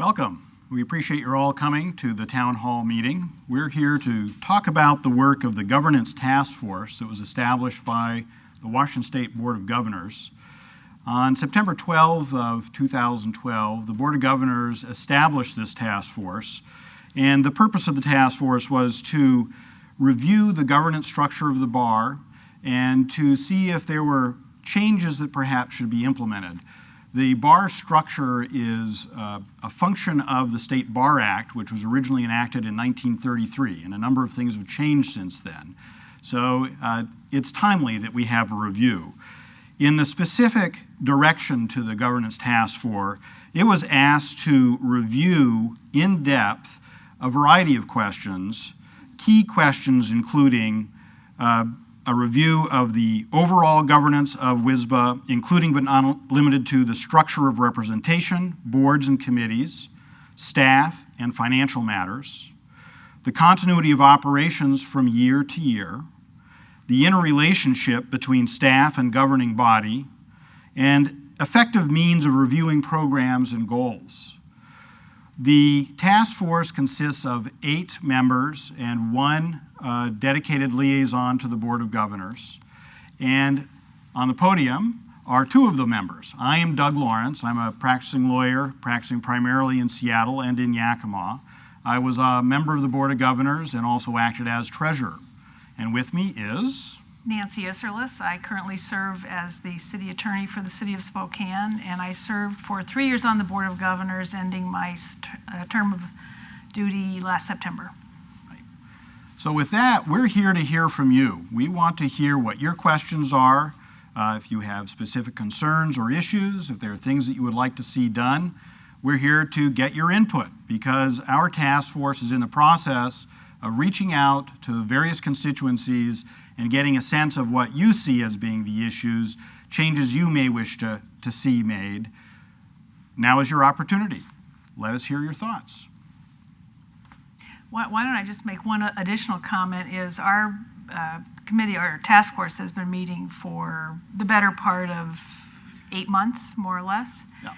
Welcome. We appreciate you all coming to the Town Hall meeting. We're here to talk about the work of the Governance Task Force that was established by the Washington State Board of Governors. On September 12 of 2012, the Board of Governors established this task force, and the purpose of the task force was to review the governance structure of the bar and to see if there were changes that perhaps should be implemented. The bar structure is a function of the State Bar Act, which was originally enacted in 1933, and a number of things have changed since then. So it's timely that we have a review. In the specific direction to the Governance Task Force, it was asked to review in depth a variety of questions, key questions including a review of the overall governance of WSBA, including but not limited to the structure of representation, boards and committees, staff, and financial matters, the continuity of operations from year to year, the interrelationship between staff and governing body, and effective means of reviewing programs and goals. The task force consists of 8 members and 1 dedicated liaison to the Board of Governors. And on the podium are 2 of the members. I am Doug Lawrence. I'm a practicing lawyer, practicing primarily in Seattle and in Yakima. I was a member of the Board of Governors and also acted as treasurer. And with me is Nancy Isserlis. I currently serve as the city attorney for the city of Spokane, and I served for 3 years on the Board of Governors, ending my term of duty last September. Right. So with that, we're here to hear from you. We want to hear what your questions are, if you have specific concerns or issues, if there are things that you would like to see done. We're here to get your input because our task force is in the process of reaching out to various constituencies and getting a sense of what you see as being the issues, changes you may wish to see made. Now is your opportunity. Let us hear your thoughts. Why don't I just make one additional comment is our committee, our task force has been meeting for the better part of 8 months, more or less. Yeah.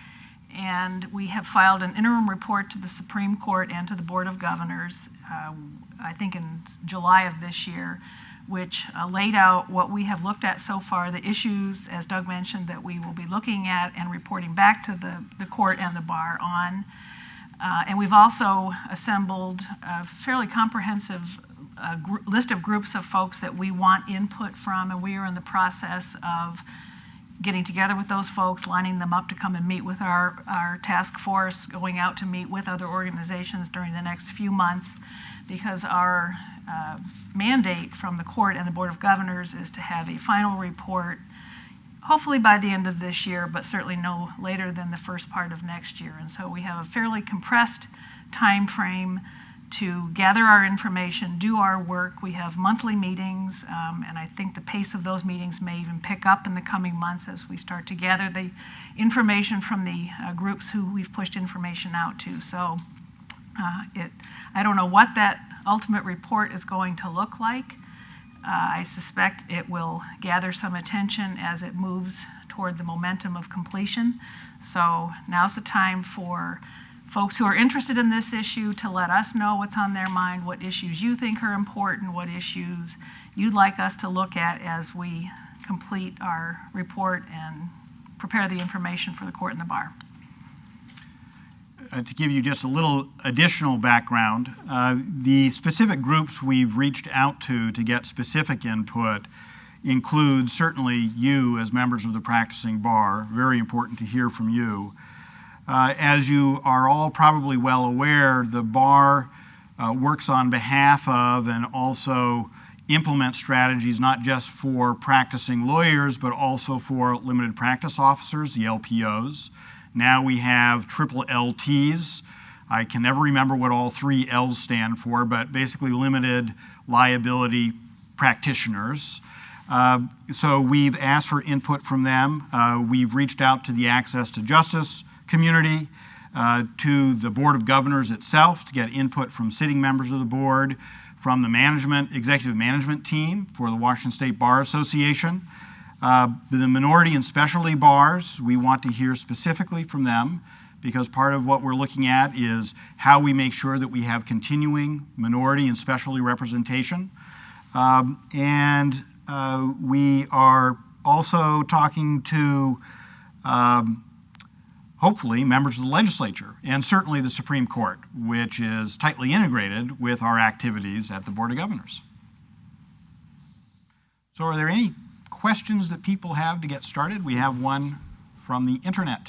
And we have filed an interim report to the Supreme Court and to the Board of Governors, I think in July of this year, which laid out what we have looked at so far, the issues, as Doug mentioned, that we will be looking at and reporting back to the court and the bar on. And we've also assembled a fairly comprehensive list of groups of folks that we want input from, and we are in the process of getting together with those folks, lining them up to come and meet with our task force, going out to meet with other organizations during the next few months, because our mandate from the court and the Board of Governors is to have a final report, hopefully by the end of this year, but certainly no later than the first part of next year. And so we have a fairly compressed time frame to gather our information, do our work. We have monthly meetings, and I think the pace of those meetings may even pick up in the coming months as we start to gather the information from the groups who we've pushed information out to. So I don't know what that ultimate report is going to look like. I suspect it will gather some attention as it moves toward the momentum of completion. So now's the time for folks who are interested in this issue to let us know what's on their mind, what issues you think are important, what issues you'd like us to look at as we complete our report and prepare the information for the court and the bar. To give you just a little additional background, the specific groups we've reached out to get specific input include certainly you as members of the practicing bar. Very important to hear from you. As you are all probably well aware, the bar works on behalf of and also implements strategies not just for practicing lawyers, but also for limited practice officers, the LPOs. Now we have triple LTs. I can never remember what all 3 L's stand for, but basically limited liability practitioners. So we've asked for input from them. We've reached out to the Access to Justice community, to the Board of Governors itself to get input from sitting members of the board, from the executive management team for the Washington State Bar Association. The minority and specialty bars, we want to hear specifically from them because part of what we're looking at is how we make sure that we have continuing minority and specialty representation. We are also talking to hopefully members of the legislature and certainly the Supreme Court, which is tightly integrated with our activities at the Board of Governors. So are there any questions that people have to get started? We have one from the internet.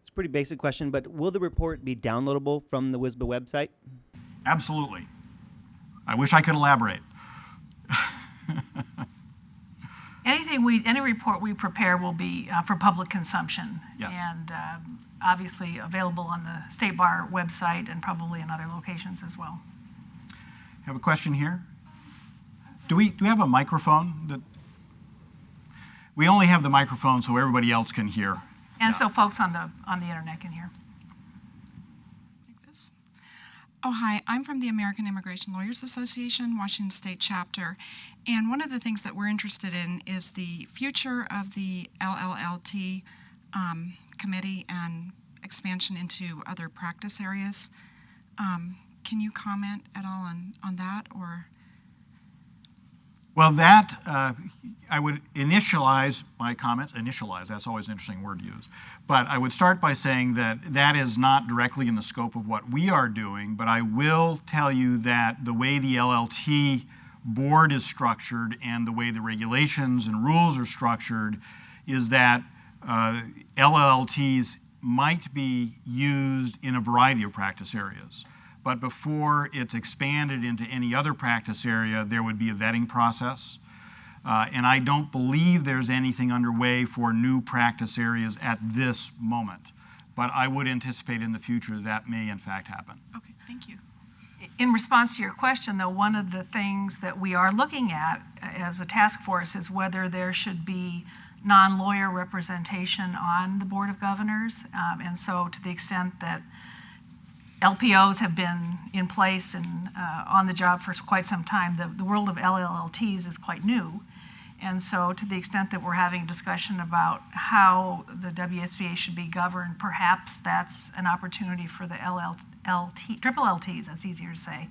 It's a pretty basic question, but will the report be downloadable from the WSBA website? Absolutely. I wish I could elaborate. Any report we prepare will be for public consumption. Yes. And obviously available on the State Bar website and probably in other locations as well. Have a question here? Do we have a microphone? We only have the microphone so everybody else can hear. And so folks on the internet can hear. Like this. Oh, hi. I'm from the American Immigration Lawyers Association, Washington State Chapter. And one of the things that we're interested in is the future of the LLLT committee and expansion into other practice areas. Can you comment at all on that, or? Well, that, I would initialize my comments. Initialize, that's always an interesting word to use. But I would start by saying that that is not directly in the scope of what we are doing, but I will tell you that the way the LLT board is structured and the way the regulations and rules are structured is that LLTs might be used in a variety of practice areas. But before it's expanded into any other practice area, there would be a vetting process. And I don't believe there's anything underway for new practice areas at this moment. But I would anticipate in the future that may in fact happen. Okay, thank you. In response to your question, though, one of the things that we are looking at as a task force is whether there should be non-lawyer representation on the Board of Governors. And so to the extent that LPOs have been in place and on the job for quite some time, the world of LLLTs is quite new. And so to the extent that we're having a discussion about how the WSBA should be governed, perhaps that's an opportunity for the triple LTs, that's easier to say,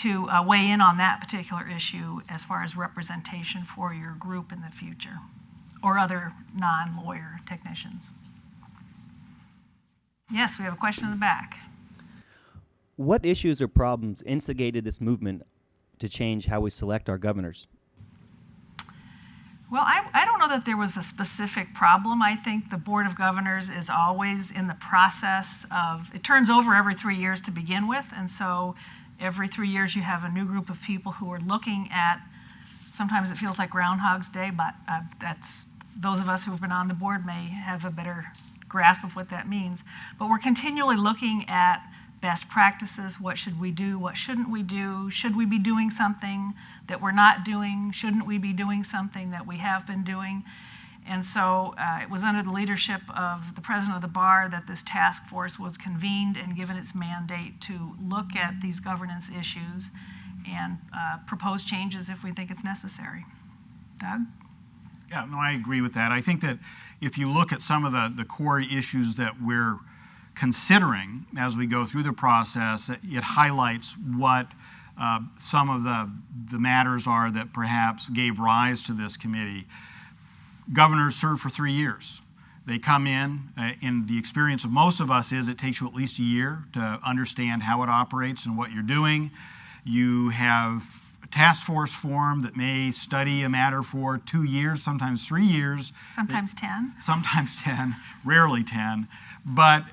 to weigh in on that particular issue as far as representation for your group in the future, or other non-lawyer technicians. Yes, we have a question in the back. What issues or problems instigated this movement to change how we select our governors? Well, I don't know that there was a specific problem. I think the Board of Governors is always in the process of, it turns over every 3 years to begin with, and so every 3 years you have a new group of people who are looking at, sometimes it feels like Groundhog's Day, but those of us who have been on the board may have a better grasp of what that means. But we're continually looking at best practices. What should we do? What shouldn't we do? Should we be doing something that we're not doing? Shouldn't we be doing something that we have been doing? And so it was under the leadership of the president of the bar that this task force was convened and given its mandate to look at these governance issues and propose changes if we think it's necessary. Doug? Yeah, no, I agree with that. I think that if you look at some of the core issues that we're considering as we go through the process, it highlights what some of the matters are that perhaps gave rise to this committee. Governors serve for 3 years. They come in the experience of most of us is it takes you at least a year to understand how it operates and what you're doing. You have a task force formed that may study a matter for 2 years, sometimes 3 years. Sometimes 10. Sometimes 10, rarely 10. But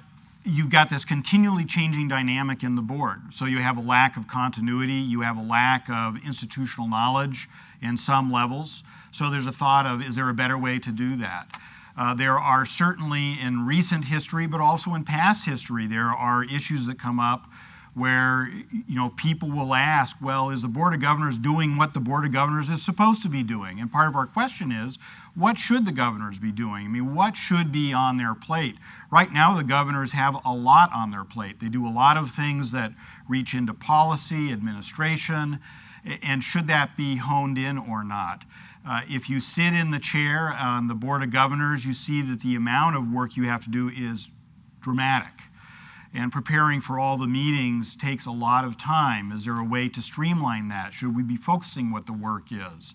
you've got this continually changing dynamic in the board. So you have a lack of continuity, you have a lack of institutional knowledge in some levels. So there's a thought of, is there a better way to do that? There are certainly in recent history, but also in past history, there are issues that come up where people will ask, well, is the Board of Governors doing what the Board of Governors is supposed to be doing? And part of our question is, what should the governors be doing? I mean, what should be on their plate? Right now, the governors have a lot on their plate. They do a lot of things that reach into policy, administration, and should that be honed in or not? If you sit in the chair on the Board of Governors, you see that the amount of work you have to do is dramatic. And preparing for all the meetings takes a lot of time. Is there a way to streamline that? Should we be focusing what the work is?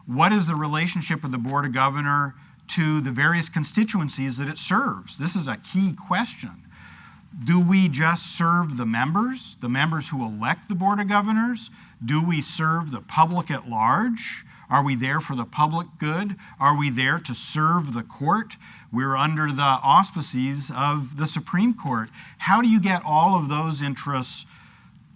What is the relationship of the Board of Governors to the various constituencies that it serves? This is a key question. Do we just serve the members who elect the Board of Governors? Do we serve the public at large? Are we there for the public good? Are we there to serve the court? We're under the auspices of the Supreme Court. How do you get all of those interests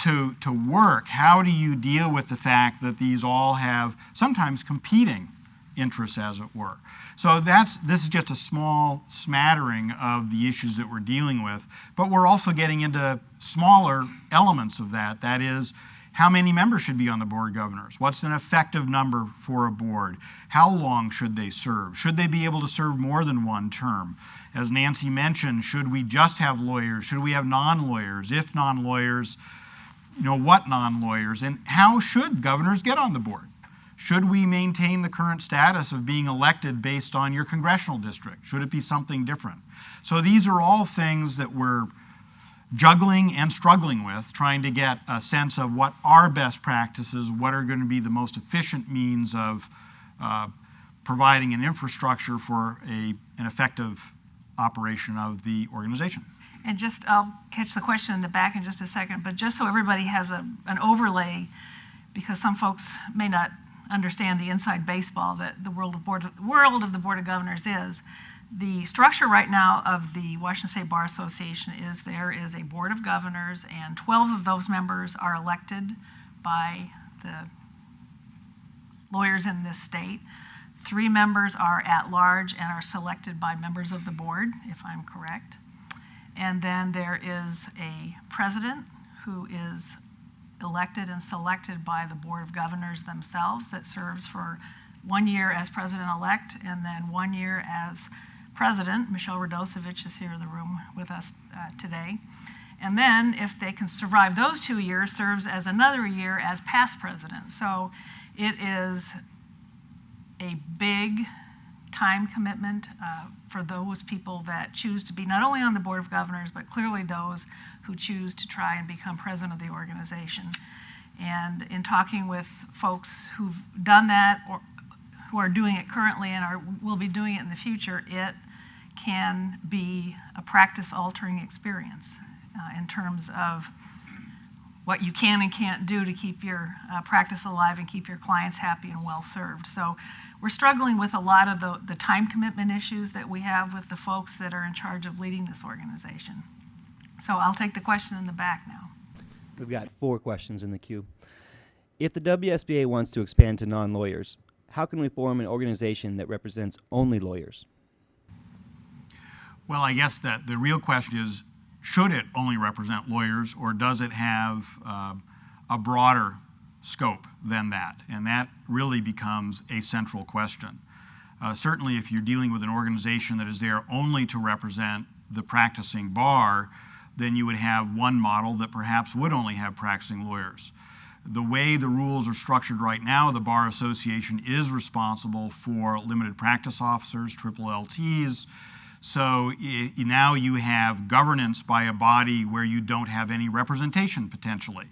to work? How do you deal with the fact that these all have sometimes competing interests, as it were? So this is just a small smattering of the issues that we're dealing with, but we're also getting into smaller elements of that. That is, how many members should be on the Board of Governors? What's an effective number for a board? How long should they serve? Should they be able to serve more than one term? As Nancy mentioned, should we just have lawyers? Should we have non-lawyers? If non-lawyers, what non-lawyers? And how should governors get on the board? Should we maintain the current status of being elected based on your congressional district? Should it be something different? So these are all things that we're juggling and struggling with, trying to get a sense of what are best practices, what are going to be the most efficient means of providing an infrastructure for an effective operation of the organization. And I'll catch the question in the back in just a second, but just so everybody has an overlay, because some folks may not understand the inside baseball that the world of the Board of Governors is. The structure right now of the Washington State Bar Association is there is a Board of Governors, and 12 of those members are elected by the lawyers in this state. 3 members are at large and are selected by members of the board, if I'm correct. And then there is a president who is elected and selected by the Board of Governors themselves that serves for 1 year as president-elect and then 1 year as president. Michelle Radosevich is here in the room with us today. And then, if they can survive those 2 years, serves as another year as past president. So it is a big time commitment for those people that choose to be not only on the Board of Governors, but clearly those who choose to try and become president of the organization. And in talking with folks who've done that or who are doing it currently and will be doing it in the future, it can be a practice-altering experience in terms of what you can and can't do to keep your practice alive and keep your clients happy and well served. So we're struggling with a lot of the time commitment issues that we have with the folks that are in charge of leading this organization. So I'll take the question in the back now. We've got 4 questions in the queue. If the WSBA wants to expand to non-lawyers, how can we form an organization that represents only lawyers? Well, I guess that the real question is, should it only represent lawyers, or does it have a broader scope than that? And that really becomes a central question. Certainly, if you're dealing with an organization that is there only to represent the practicing bar, then you would have one model that perhaps would only have practicing lawyers. The way the rules are structured right now, the Bar Association is responsible for limited practice officers, triple LTs. So now you have governance by a body where you don't have any representation potentially.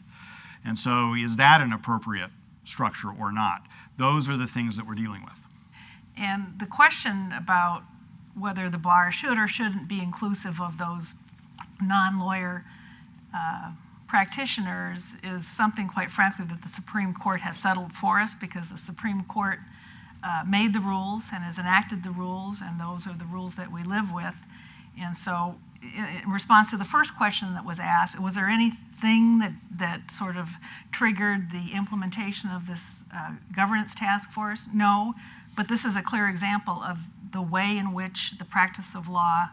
And so is that an appropriate structure or not? Those are the things that we're dealing with. And the question about whether the bar should or shouldn't be inclusive of those non-lawyer practitioners is something, quite frankly, that the Supreme Court has settled for us, because the Supreme Court made the rules and has enacted the rules, and those are the rules that we live with. And so in response to the first question that was asked, was there anything that sort of triggered the implementation of this governance task force? No, but this is a clear example of the way in which the practice of law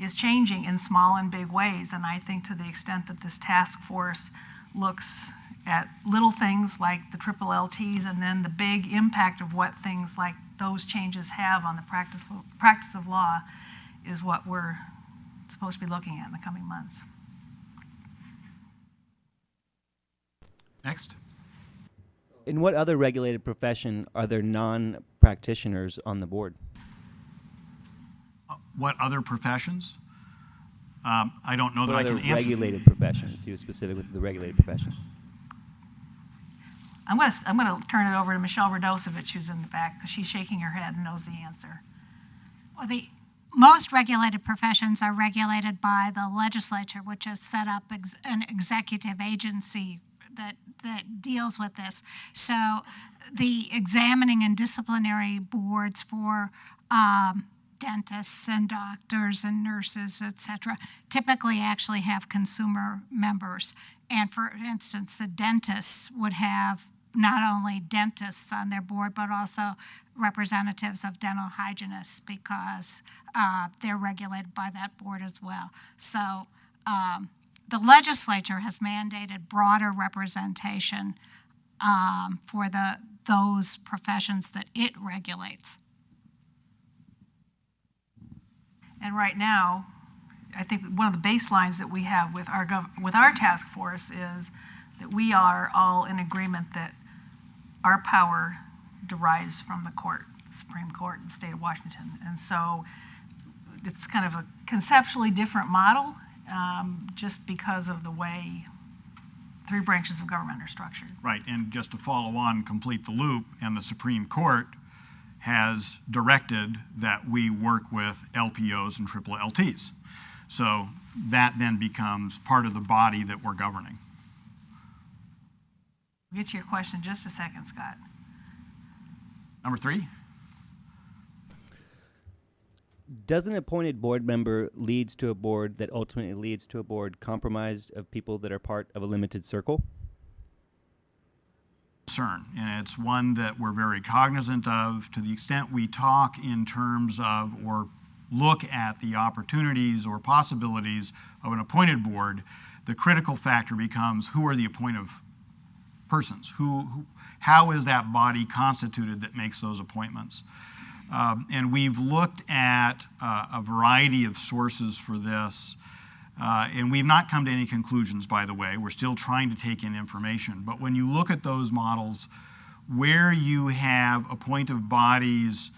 is changing in small and big ways. And I think to the extent that this task force looks at little things like the triple LTs and then the big impact of what things like those changes have on the practice of law is what we're supposed to be looking at in the coming months. Next. In what other regulated profession are there non-practitioners on the board? What other professions? I don't know that I can answer. Regulated professions. He was specific with the regulated professions. I'm going to turn it over to Michelle Radosevich, who's in the back, because she's shaking her head and knows the answer. Well, most regulated professions are regulated by the legislature, which has set up an executive agency that deals with this. So the examining and disciplinary boards for dentists and doctors and nurses, etc., typically actually have consumer members. And for instance, the dentists would have not only dentists on their board, but also representatives of dental hygienists, because they're regulated by that board as well. So the legislature has mandated broader representation for those professions that it regulates. And right now, I think one of the baselines that we have with our task force is that we are all in agreement that our power derives from the court, the Supreme Court in the state of Washington. And so it's kind of a conceptually different model, just because of the way three branches of government are structured. Right, and just to follow on, complete the loop, and the Supreme Court has directed that we work with LPOs and triple LTs. So that then becomes part of the body that we're governing. We'll get to your question in just a second, Scott. Number 3. Does an appointed board member leads to a board that ultimately leads to a board comprised of people that are part of a limited circle? Concern, and it's one that we're very cognizant of. To the extent we talk in terms of or look at the opportunities or possibilities of an appointed board, the critical factor becomes who are the appointed persons? How is that body constituted that makes those appointments? And we've looked at a variety of sources for this, and we've not come to any conclusions, by the way. We're still trying to take in information. But when you look at those models, where you have appointive bodies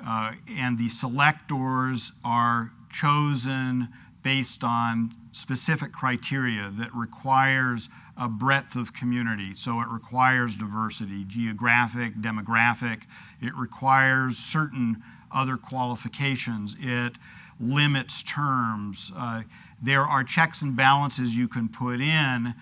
and the selectors are chosen based on specific criteria that requires a breadth of community. So it requires diversity, geographic, demographic. It requires certain other qualifications. It limits terms. There are checks and balances you can put in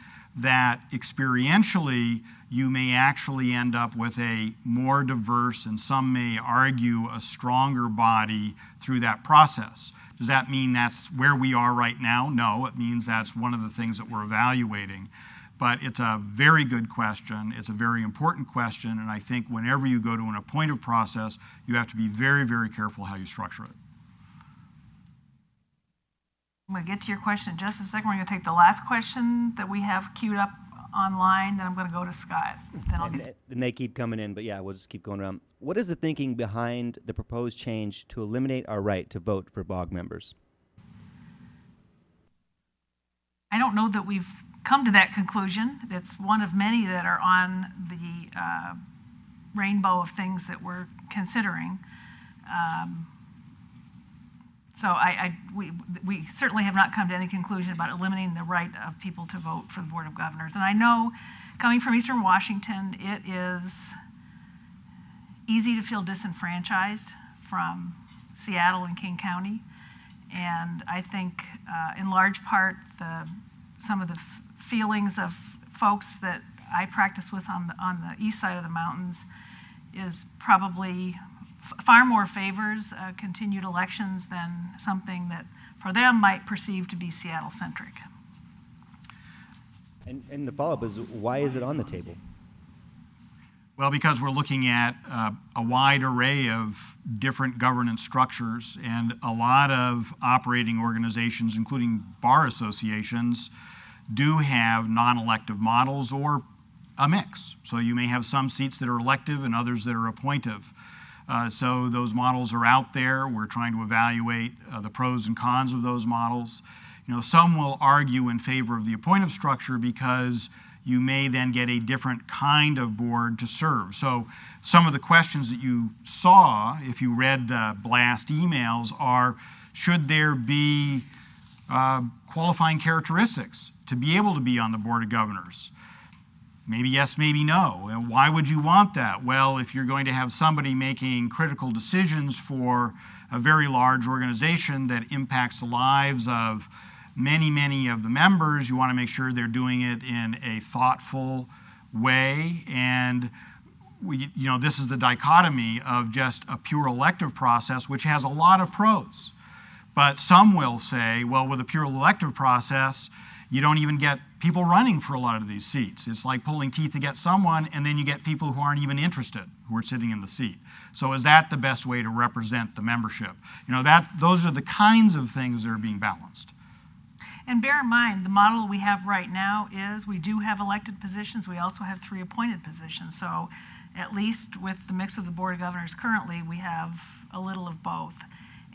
that experientially you may actually end up with a more diverse, and some may argue a stronger body through that process. Does that mean that's where we are right now? No, it means that's one of the things that we're evaluating. But it's a very good question. It's a very important question, and I think whenever you go to an appointive process, you have to be very, very careful how you structure it. I'm going to get to your question in just a second. We're going to take the last question that we have queued up online, then I'm going to go to Scott. And they keep coming in, but yeah, we'll just keep going around. What is the thinking behind the proposed change to eliminate our right to vote for BOG members? I don't know that we've come to that conclusion. It's one of many that are on the rainbow of things that we're considering. So we certainly have not come to any conclusion about eliminating the right of people to vote for the Board of Governors. And I know, coming from Eastern Washington, it is easy to feel disenfranchised from Seattle and King County. And I think, in large part, some of the feelings of folks that I practice with on the east side of the mountains is probably far more favors continued elections than something that for them might perceive to be Seattle-centric. And the follow-up is, why is it on the table? Well, because we're looking at a wide array of different governance structures, and a lot of operating organizations, including bar associations, do have non-elective models or a mix. So you may have some seats that are elective and others that are appointive. So those models are out there. We're trying to evaluate the pros and cons of those models. You know, some will argue in favor of the appointive structure because you may then get a different kind of board to serve. So some of the questions that you saw, if you read the blast emails, are should there be qualifying characteristics to be able to be on the Board of Governors. Maybe yes, maybe no. And why would you want that? Well, if you're going to have somebody making critical decisions for a very large organization that impacts the lives of many of the members, you want to make sure they're doing it in a thoughtful way. And this is the dichotomy of just a pure elective process, which has a lot of pros. But some will say, well, with a pure elective process, you don't even get people running for a lot of these seats. It's like pulling teeth to get someone, and then you get people who aren't even interested, who are sitting in the seat. So is that the best way to represent the membership? Those are the kinds of things that are being balanced. And bear in mind, the model we have right now is we do have elected positions. We also have 3 appointed positions. So at least with the mix of the Board of Governors currently, we have a little of both.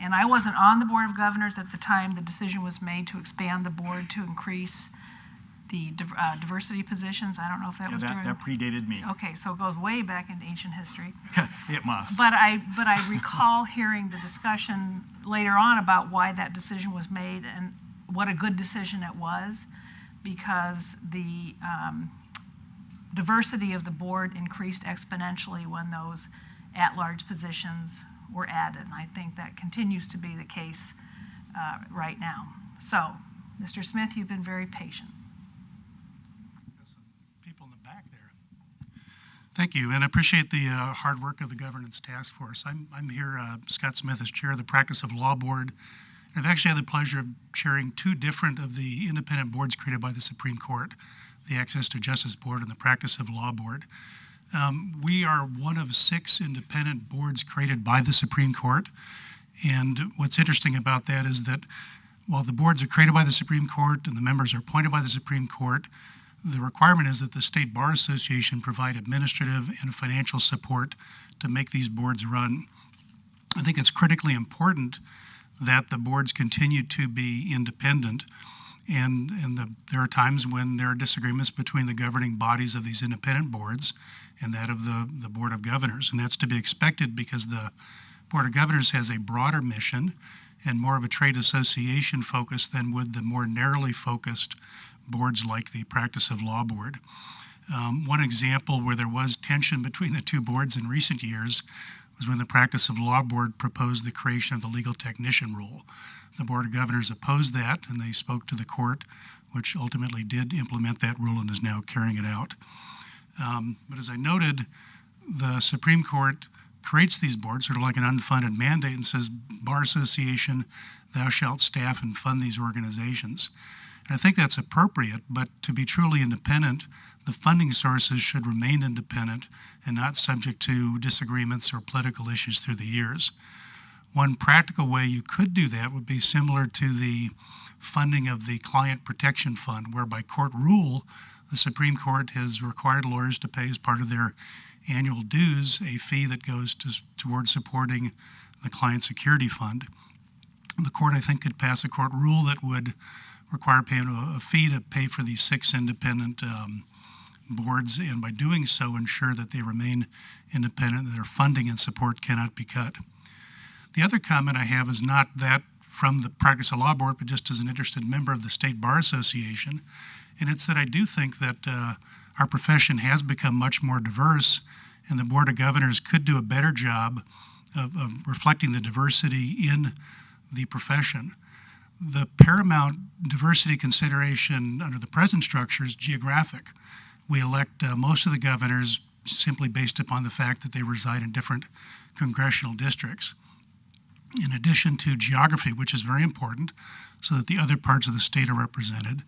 And I wasn't on the Board of Governors at the time the decision was made to expand the board to increase the diversity positions. I don't know if that was during... That predated me. Okay, so it goes way back into ancient history. It must. But I recall hearing the discussion later on about why that decision was made and what a good decision it was, because the diversity of the board increased exponentially when those at-large positions were added. And I think that continues to be the case right now. So, Mr. Smith, you've been very patient. People in the back there. Thank you, and I appreciate the hard work of the governance task force. I'm here, Scott Smith, as chair of the Practice of Law Board. I've actually had the pleasure of chairing 2 different of the independent boards created by the Supreme Court, the Access to Justice Board and the Practice of Law Board. We are one of 6 independent boards created by the Supreme Court. And what's interesting about that is that while the boards are created by the Supreme Court and the members are appointed by the Supreme Court, the requirement is that the State Bar Association provide administrative and financial support to make these boards run. I think it's critically important that the boards continue to be independent. And there are times when there are disagreements between the governing bodies of these independent boards and that of the Board of Governors. And that's to be expected because the Board of Governors has a broader mission and more of a trade association focus than would the more narrowly focused boards like the Practice of Law Board. One example where there was tension between the 2 boards in recent years was when the Practice of Law Board proposed the creation of the legal technician rule. The Board of Governors opposed that, and they spoke to the court, which ultimately did implement that rule and is now carrying it out. But as I noted, the Supreme Court creates these boards, sort of like an unfunded mandate, and says, Bar Association, thou shalt staff and fund these organizations. And I think that's appropriate, but to be truly independent, the funding sources should remain independent and not subject to disagreements or political issues through the years. One practical way you could do that would be similar to the funding of the Client Protection Fund, where by court rule, the Supreme Court has required lawyers to pay as part of their annual dues a fee that goes towards supporting the Client Security Fund. The court, I think, could pass a court rule that would require paying a fee to pay for these 6 independent boards, and by doing so ensure that they remain independent and their funding and support cannot be cut. The other comment I have is not that from the Practice of Law Board, but just as an interested member of the State Bar Association, and it's that I do think that our profession has become much more diverse, and the Board of Governors could do a better job of reflecting the diversity in the profession. The paramount diversity consideration under the present structure is geographic. We elect most of the governors simply based upon the fact that they reside in different congressional districts. In addition to geography, which is very important, so that the other parts of the state are represented,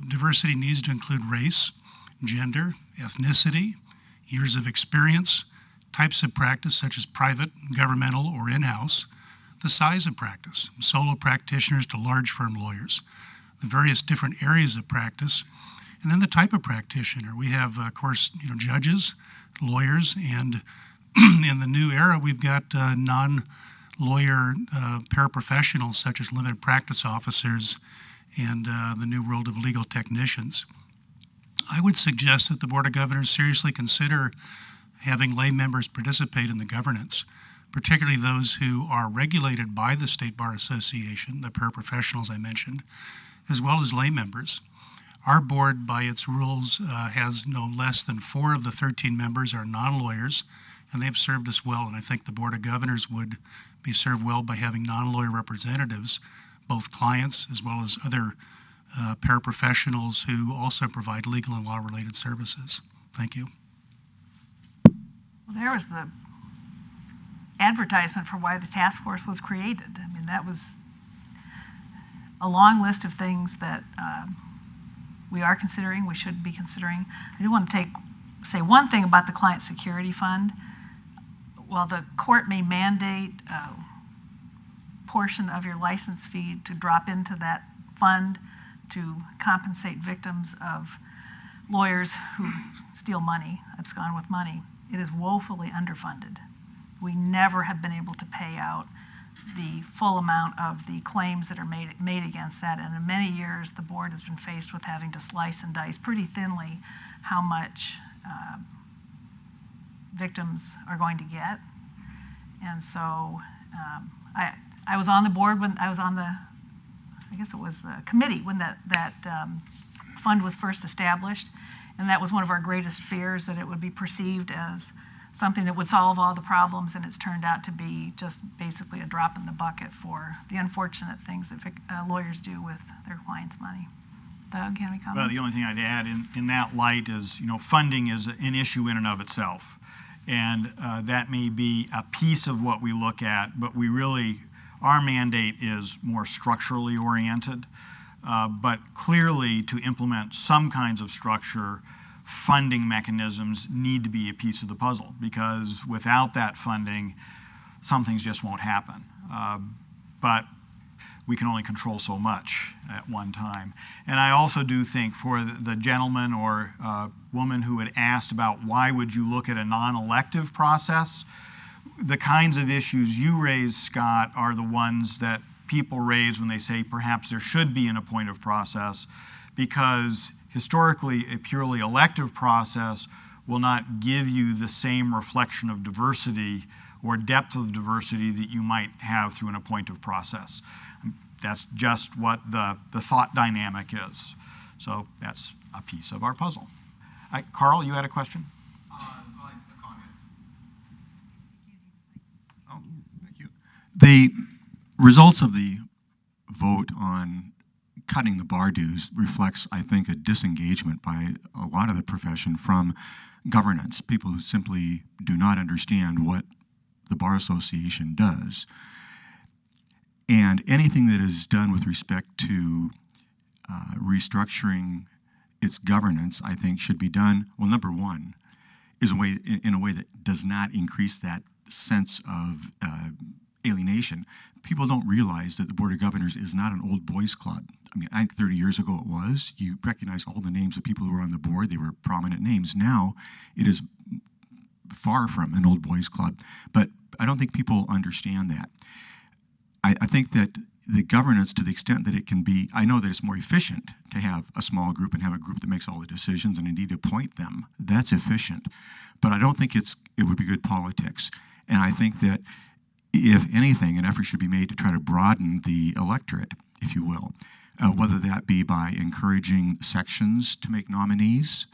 diversity needs to include race, gender, ethnicity, years of experience, types of practice such as private, governmental, or in-house, the size of practice, solo practitioners to large firm lawyers, the various different areas of practice, and then the type of practitioner. We have, of course, judges, lawyers, and in the new era, we've got non-lawyer paraprofessionals such as limited practice officers and the new world of legal technicians. I would suggest that the Board of Governors seriously consider having lay members participate in the governance, particularly those who are regulated by the State Bar Association, the paraprofessionals I mentioned, as well as lay members. Our board, by its rules, has no less than 4 of the 13 members are non-lawyers, and they've served us well, and I think the Board of Governors would be served well by having non-lawyer representatives, both clients as well as other paraprofessionals who also provide legal and law-related services. Thank you. Well, there was the advertisement for why the task force was created. I mean, that was a long list of things that we are considering, we should be considering. I do want to say one thing about the Client Security Fund. While the court may mandate a portion of your license fee to drop into that fund to compensate victims of lawyers who steal money, abscond with money, it is woefully underfunded. We never have been able to pay out the full amount of the claims that are made against that, and in many years the board has been faced with having to slice and dice pretty thinly how much victims are going to get. And so I was on the board when I was on the, I guess it was the committee when that fund was first established, and that was one of our greatest fears, that it would be perceived as something that would solve all the problems, and it's turned out to be just basically a drop in the bucket for the unfortunate things that lawyers do with their clients' money. Doug, can we comment? Well, the only thing I'd add in that light is, funding is an issue in and of itself. And that may be a piece of what we look at, but our mandate is more structurally oriented. But clearly, to implement some kinds of structure, funding mechanisms need to be a piece of the puzzle, because without that funding, some things just won't happen. But we can only control so much at one time. And I also do think, for the gentleman or woman who had asked about why would you look at a non-elective process, the kinds of issues you raise, Scott, are the ones that people raise when they say perhaps there should be an appointive process, because historically a purely elective process will not give you the same reflection of diversity or depth of diversity that you might have through an appointive process. That's just what the thought dynamic is. So that's a piece of our puzzle. Carl, you had a question? A comment. Oh, thank you. The results of the vote on cutting the bar dues reflects, I think, a disengagement by a lot of the profession from governance. People who simply do not understand what the Bar Association does. And anything that is done with respect to restructuring its governance, I think, should be done, well, number one, is in a way that does not increase that sense of alienation. People don't realize that the Board of Governors is not an old boys club. I mean, I think 30 years ago it was. You recognize all the names of people who were on the board. They were prominent names. Now it is far from an old boys club. But I don't think people understand that. I think that the governance, to the extent that it can be, I know that it's more efficient to have a small group and have a group that makes all the decisions and indeed appoint them. That's efficient. But I don't think it would be good politics. And I think that, if anything, an effort should be made to try to broaden the electorate, if you will, whether that be by encouraging sections to make nominees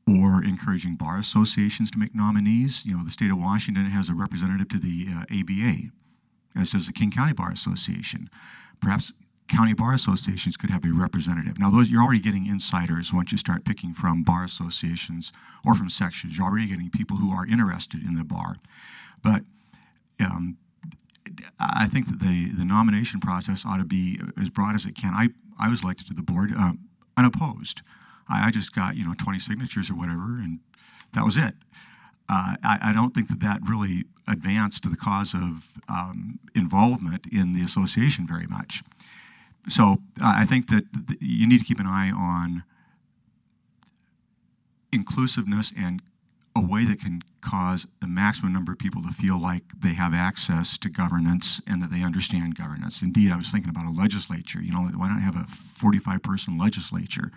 or encouraging bar associations to make nominees. The state of Washington has a representative to the ABA, as does the King County Bar Association. Perhaps county bar associations could have a representative. Now, you're already getting insiders once you start picking from bar associations or from sections. You're already getting people who are interested in the bar. But I think that the nomination process ought to be as broad as it can. I was elected to the board unopposed. I just got 20 signatures or whatever, and that was it. I don't think that really advanced the cause of involvement in the association very much. So I think that you need to keep an eye on inclusiveness and a way that can cause the maximum number of people to feel like they have access to governance and that they understand governance. Indeed, I was thinking about a legislature. Why not have a 45-person legislature?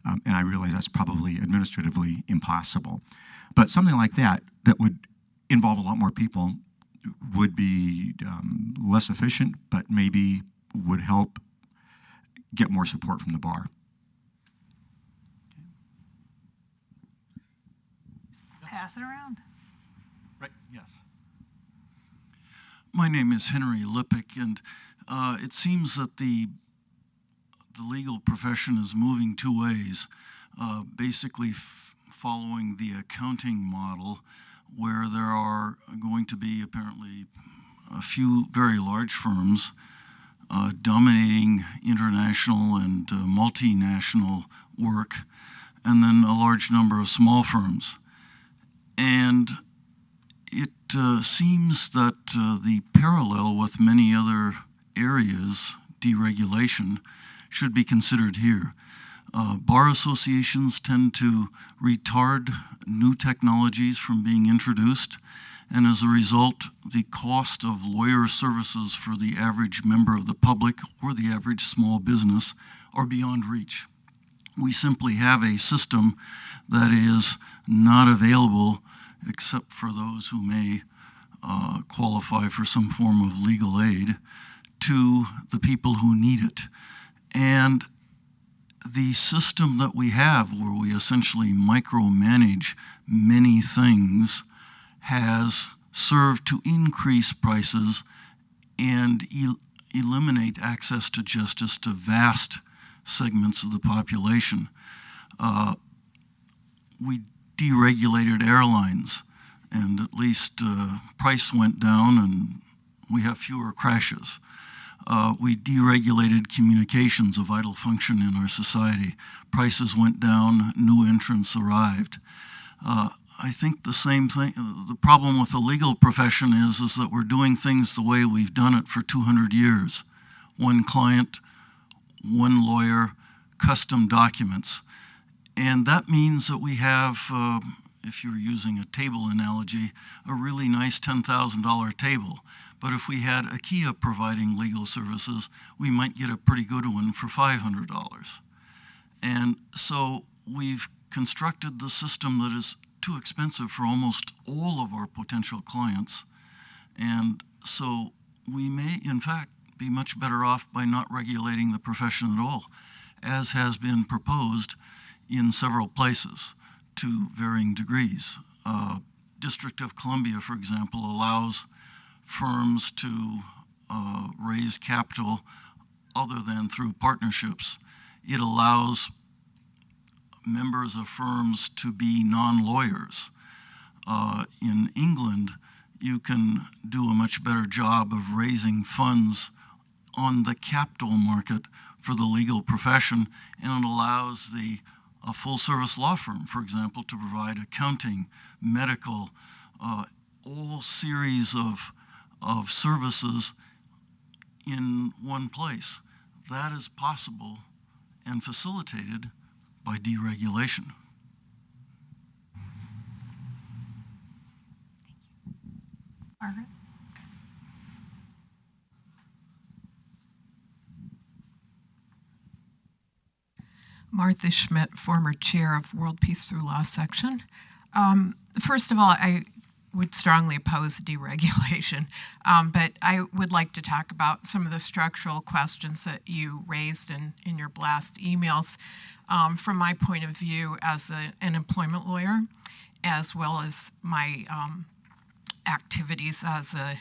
And I realize that's probably administratively impossible. But something like that would involve a lot more people would be less efficient, but maybe would help get more support from the bar. Pass it around. Right, yes. My name is Henry Lippick, and it seems that the legal profession is moving two ways, basically following the accounting model, where there are going to be apparently a few very large firms dominating international and multinational work, and then a large number of small firms. And it seems that the parallel with many other areas, deregulation, should be considered here. Bar associations tend to retard new technologies from being introduced, and as a result, the cost of lawyer services for the average member of the public or the average small business are beyond reach. We simply have a system that is not available except for those who may qualify for some form of legal aid to the people who need it. And the system that we have, where we essentially micromanage many things, has served to increase prices and eliminate access to justice to vast segments of the population. We deregulated airlines, and at least price went down and we have fewer crashes. We deregulated communications, a vital function in our society. Prices went down, new entrants arrived. I think the same thing, the problem with the legal profession is that we're doing things the way we've done it for 200 years. One client, one lawyer, custom documents. And that means that we have, if you're using a table analogy, a really nice $10,000 table. But if we had IKEA providing legal services, we might get a pretty good one for $500. And so we've constructed the system that is too expensive for almost all of our potential clients. And so we may, in fact, be much better off by not regulating the profession at all, as has been proposed in several places to varying degrees. District of Columbia, for example, allows firms to raise capital other than through partnerships. It allows members of firms to be non-lawyers. In England, you can do a much better job of raising funds on the capital market for the legal profession, and it allows a full-service law firm, for example, to provide accounting, medical, all series of services in one place. That is possible and facilitated by deregulation. Margaret? Martha Schmidt, former chair of World Peace Through Law section. First of all, I would strongly oppose deregulation, but I would like to talk about some of the structural questions that you raised in your blast emails. From my point of view as an employment lawyer, as well as my activities as a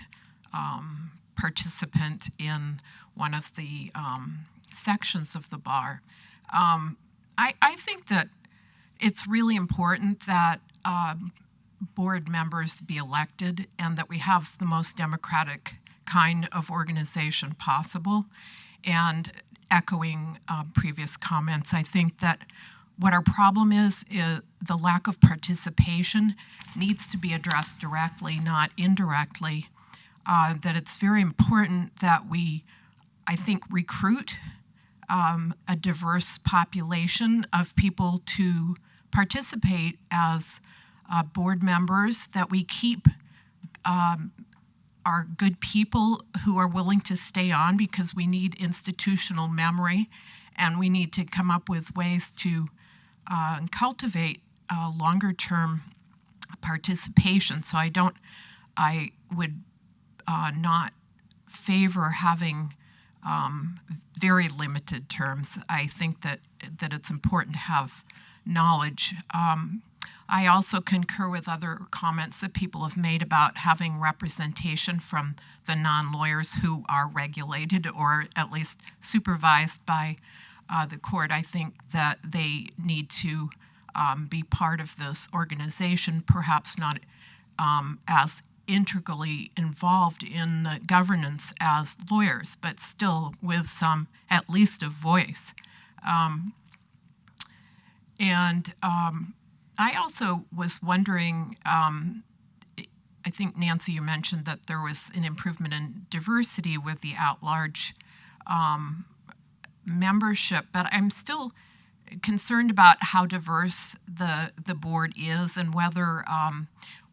participant in one of the sections of the bar, I think that it's really important that board members be elected and that we have the most democratic kind of organization possible. And echoing previous comments, I think that what our problem is the lack of participation needs to be addressed directly, not indirectly. That it's very important that we, I think, recruit a diverse population of people to participate as board members, that we keep our good people who are willing to stay on, because we need institutional memory and we need to come up with ways to cultivate longer term participation. So I would not favor having very limited terms. I think that it's important to have knowledge. I also concur with other comments that people have made about having representation from the non-lawyers who are regulated or at least supervised by the court. I think that they need to be part of this organization, perhaps not as integrally involved in the governance as lawyers, but still with some, at least, a voice. I also was wondering, I think, Nancy, you mentioned that there was an improvement in diversity with the at-large membership, but I'm still concerned about how diverse the board is and whether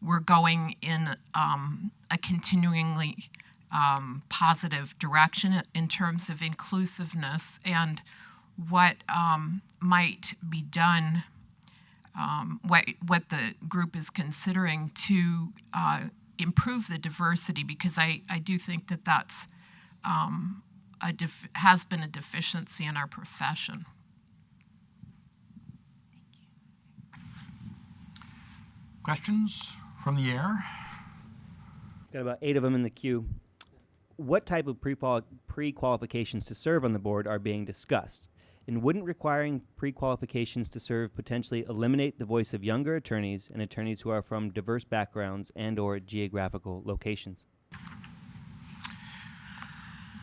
we're going in a continuingly positive direction in terms of inclusiveness, and what might be done, what the group is considering to improve the diversity, because I do think that that's has been a deficiency in our profession. Questions from the air? Got about 8 of them in the queue. What type of pre-qualifications to serve on the board are being discussed? And wouldn't requiring pre-qualifications to serve potentially eliminate the voice of younger attorneys and attorneys who are from diverse backgrounds and or geographical locations?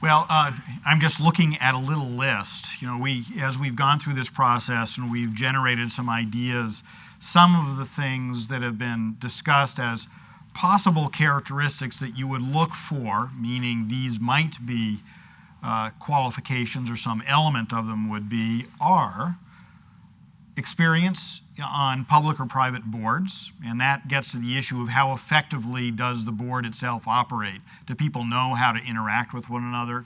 Well, I'm just looking at a little list. You know, as we've gone through this process and we've generated some ideas, some of the things that have been discussed as possible characteristics that you would look for, meaning these might be qualifications or some element of them would be, are experience on public or private boards, and that gets to the issue of how effectively does the board itself operate. Do people know how to interact with one another?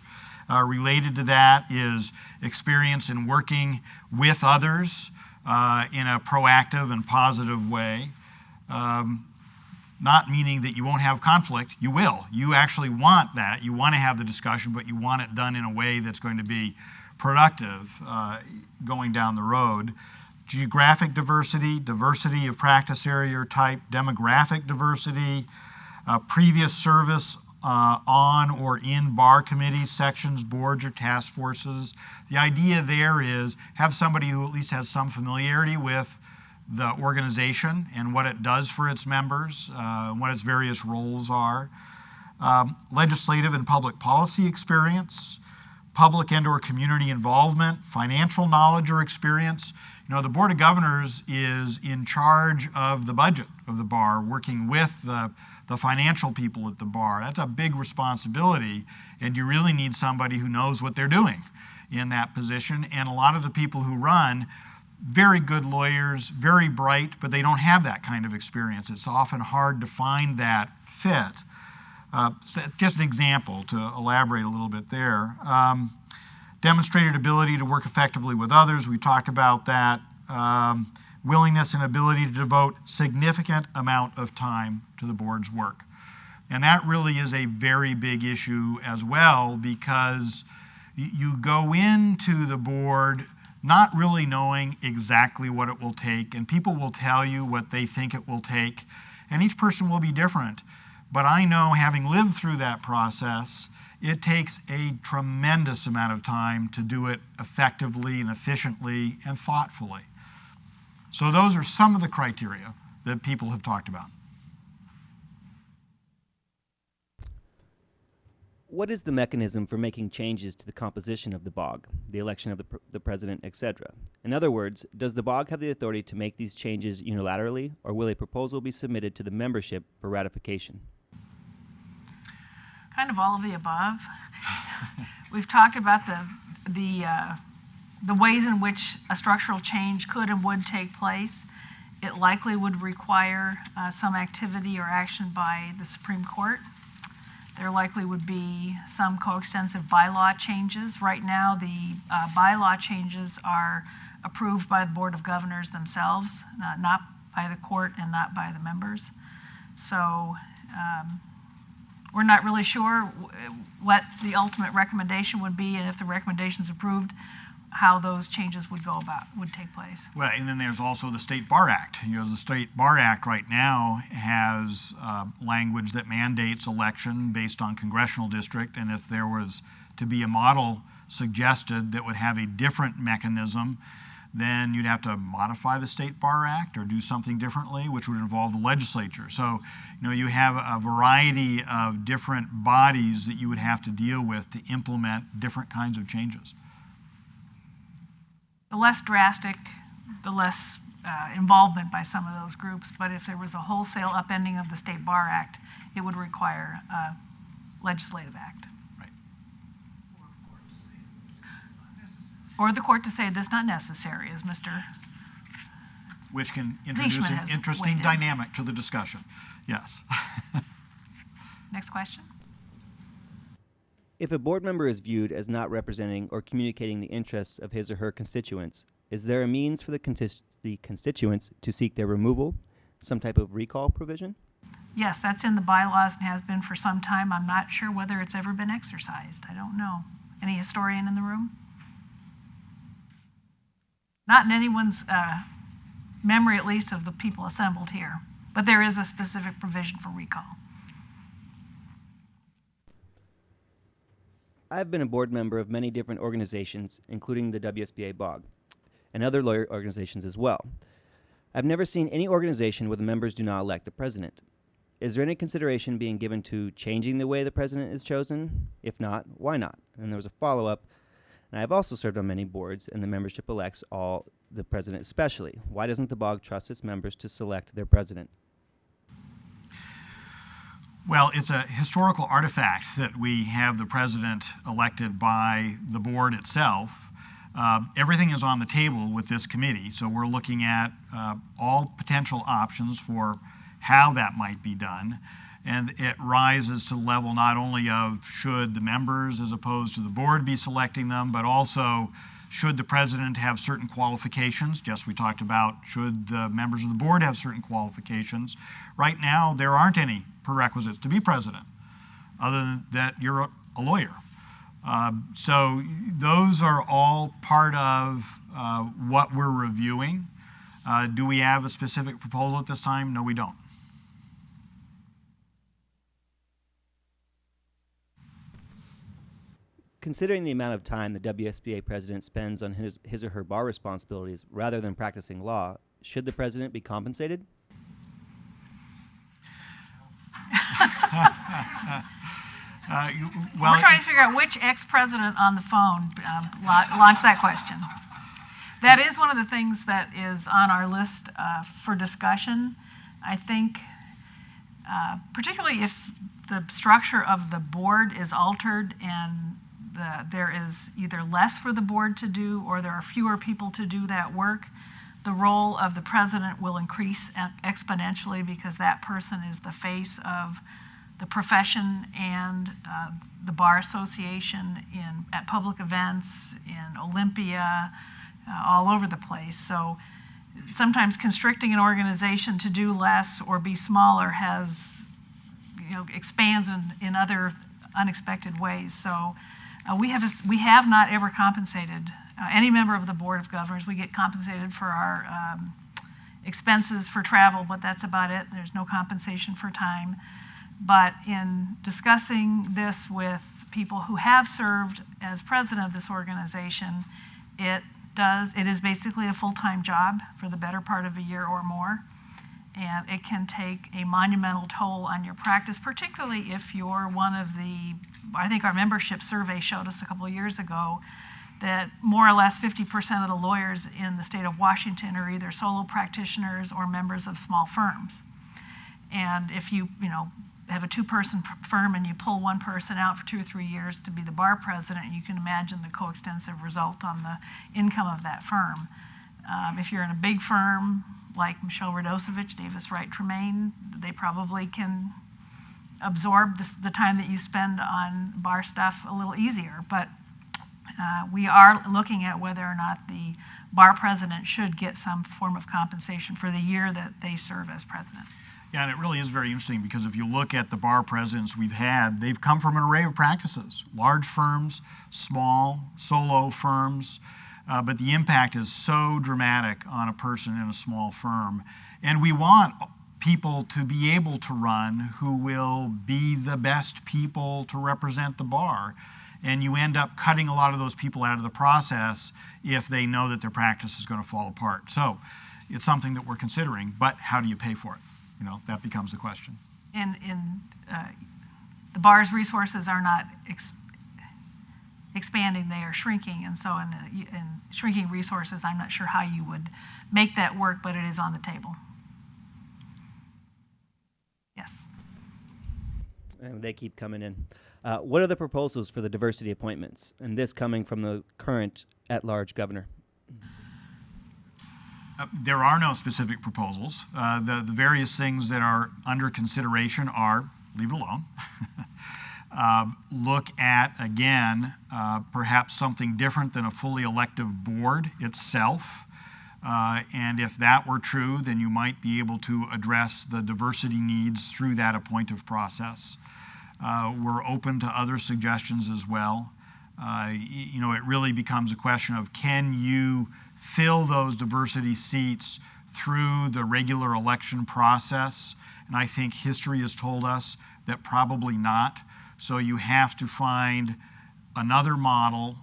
Related to that is experience in working with others in a proactive and positive way. Not meaning that you won't have conflict. You will. You actually want that. You want to have the discussion, but you want it done in a way that's going to be productive going down the road. Geographic diversity, diversity of practice area or type, demographic diversity, previous service on or in bar committees, sections, boards, or task forces. The idea there is have somebody who at least has some familiarity with the organization and what it does for its members, what its various roles are. Legislative and public policy experience, public and or community involvement, financial knowledge or experience. You know, the Board of Governors is in charge of the budget of the bar, working with the financial people at the bar. That's a big responsibility, and you really need somebody who knows what they're doing in that position. And a lot of the people who run, very good lawyers, very bright, but they don't have that kind of experience. It's often hard to find that fit. Just an example to elaborate a little bit there. Demonstrated ability to work effectively with others. We talked about that. Willingness and ability to devote significant amount of time to the board's work. And that really is a very big issue as well, because you go into the board not really knowing exactly what it will take, and people will tell you what they think it will take, and each person will be different. But I know, having lived through that process, it takes a tremendous amount of time to do it effectively and efficiently and thoughtfully. So those are some of the criteria that people have talked about. What is the mechanism for making changes to the composition of the BOG, the election of the president, etc.? In other words, does the BOG have the authority to make these changes unilaterally, or will a proposal be submitted to the membership for ratification? Kind of all of the above. We've talked about the ways in which a structural change could and would take place. It likely would require some activity or action by the Supreme Court. There likely would be some coextensive bylaw changes. Right now, the bylaw changes are approved by the Board of Governors themselves, not by the court and not by the members. So we're not really sure what the ultimate recommendation would be, and if the recommendation is approved, how those changes would take place. Well, and then there's also the State Bar Act. You know, the State Bar Act right now has language that mandates election based on congressional district, and if there was to be a model suggested that would have a different mechanism, then you'd have to modify the State Bar Act or do something differently, which would involve the legislature. So, you know, you have a variety of different bodies that you would have to deal with to implement different kinds of changes. The less drastic, the less involvement by some of those groups, but if there was a wholesale upending of the State Bar Act, it would require a legislative act. Right. Or the court to say this is not necessary, as Mr. Which can introduce an interesting dynamic to the discussion. Yes. Next question. If a board member is viewed as not representing or communicating the interests of his or her constituents, is there a means for the constituents to seek their removal, some type of recall provision? Yes, that's in the bylaws and has been for some time. I'm not sure whether it's ever been exercised. I don't know. Any historian in the room? Not in anyone's memory, at least, of the people assembled here. But there is a specific provision for recall. I've been a board member of many different organizations, including the WSBA BOG, and other lawyer organizations as well. I've never seen any organization where the members do not elect the president. Is there any consideration being given to changing the way the president is chosen? If not, why not? And there was a follow-up. And I've also served on many boards, and the membership elects the president especially. Why doesn't the BOG trust its members to select their president? Well, it's a historical artifact that we have the president elected by the board itself. Everything is on the table with this committee, so we're looking at all potential options for how that might be done. And it rises to the level not only of should the members as opposed to the board be selecting them, but also should the president have certain qualifications. Just we talked about should the members of the board have certain qualifications. Right now, there aren't any prerequisites to be president, other than that you're a lawyer. So those are all part of what we're reviewing. Do we have a specific proposal at this time? No, we don't. Considering the amount of time the WSBA president spends on his or her bar responsibilities rather than practicing law, should the president be compensated? Well, we're trying to figure out which ex-president on the phone launched that question. That is one of the things that is on our list for discussion. I think, particularly if the structure of the board is altered and there is either less for the board to do or there are fewer people to do that work, the role of the president will increase exponentially because that person is the face of the profession and the Bar Association at public events, in Olympia, all over the place. So sometimes constricting an organization to do less or be smaller has, expands in other unexpected ways. So we have not ever compensated any member of the Board of Governors. We get compensated for our expenses for travel, but that's about it. There's no compensation for time. But in discussing this with people who have served as president of this organization, it is basically a full-time job for the better part of a year or more. And it can take a monumental toll on your practice, particularly if you're one of I think our membership survey showed us a couple of years ago that more or less 50% of the lawyers in the state of Washington are either solo practitioners or members of small firms. And if you have a two-person firm and you pull one person out for 2 or 3 years to be the bar president, you can imagine the coextensive result on the income of that firm. If you're in a big firm like Michelle Radosevich, Davis Wright Tremaine, they probably can absorb the time that you spend on bar stuff a little easier. But We are looking at whether or not the bar president should get some form of compensation for the year that they serve as president. Yeah, and it really is very interesting because if you look at the bar presidents we've had, they've come from an array of practices, large firms, small, solo firms, but the impact is so dramatic on a person in a small firm. And we want people to be able to run who will be the best people to represent the bar. And you end up cutting a lot of those people out of the process if they know that their practice is going to fall apart. So it's something that we're considering, but how do you pay for it? You know, that becomes the question. And the bar's resources are not expanding, they are shrinking. And so in shrinking resources, I'm not sure how you would make that work, but it is on the table. Yes. And they keep coming in. What are the proposals for the diversity appointments? And this coming from the current at-large governor. There are no specific proposals. The various things that are under consideration are, leave it alone, look at, again, perhaps something different than a fully elective board itself. And if that were true, then you might be able to address the diversity needs through that appointive process. We're open to other suggestions as well. You know, it really becomes a question of, can you fill those diversity seats through the regular election process? And I think history has told us that probably not. So you have to find another model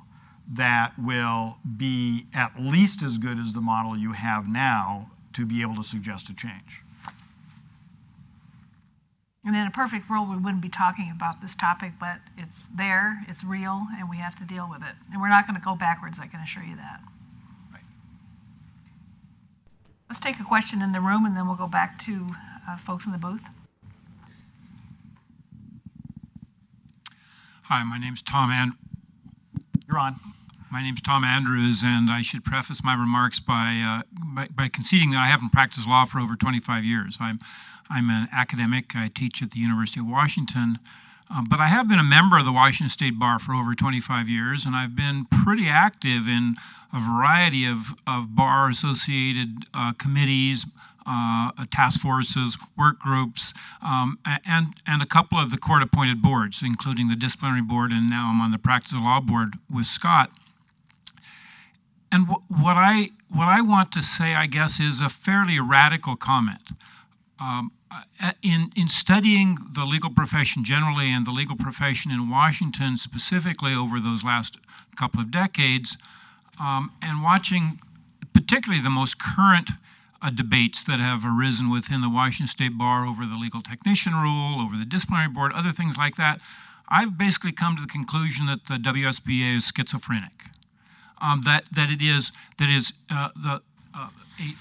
that will be at least as good as the model you have now to be able to suggest a change. And in a perfect world, we wouldn't be talking about this topic, but it's there, it's real, and we have to deal with it. And we're not going to go backwards, I can assure you that. Right. Let's take a question in the room, and then we'll go back to folks in the booth. Hi, my name's Tom You're on. My name's Tom Andrews, and I should preface my remarks by conceding that I haven't practiced law for over 25 years. I'm an academic. I teach at the University of Washington, but I have been a member of the Washington State Bar for over 25 years, and I've been pretty active in a variety of bar-associated committees, task forces, work groups, and a couple of the court-appointed boards, including the disciplinary board, and now I'm on the practice of law board with Scott. And what I want to say, I guess, is a fairly radical comment. In studying the legal profession generally and the legal profession in Washington specifically over those last couple of decades, and watching particularly the most current debates that have arisen within the Washington State Bar over the legal technician rule, over the disciplinary board, other things like that, I've basically come to the conclusion that the WSBA is schizophrenic. That it is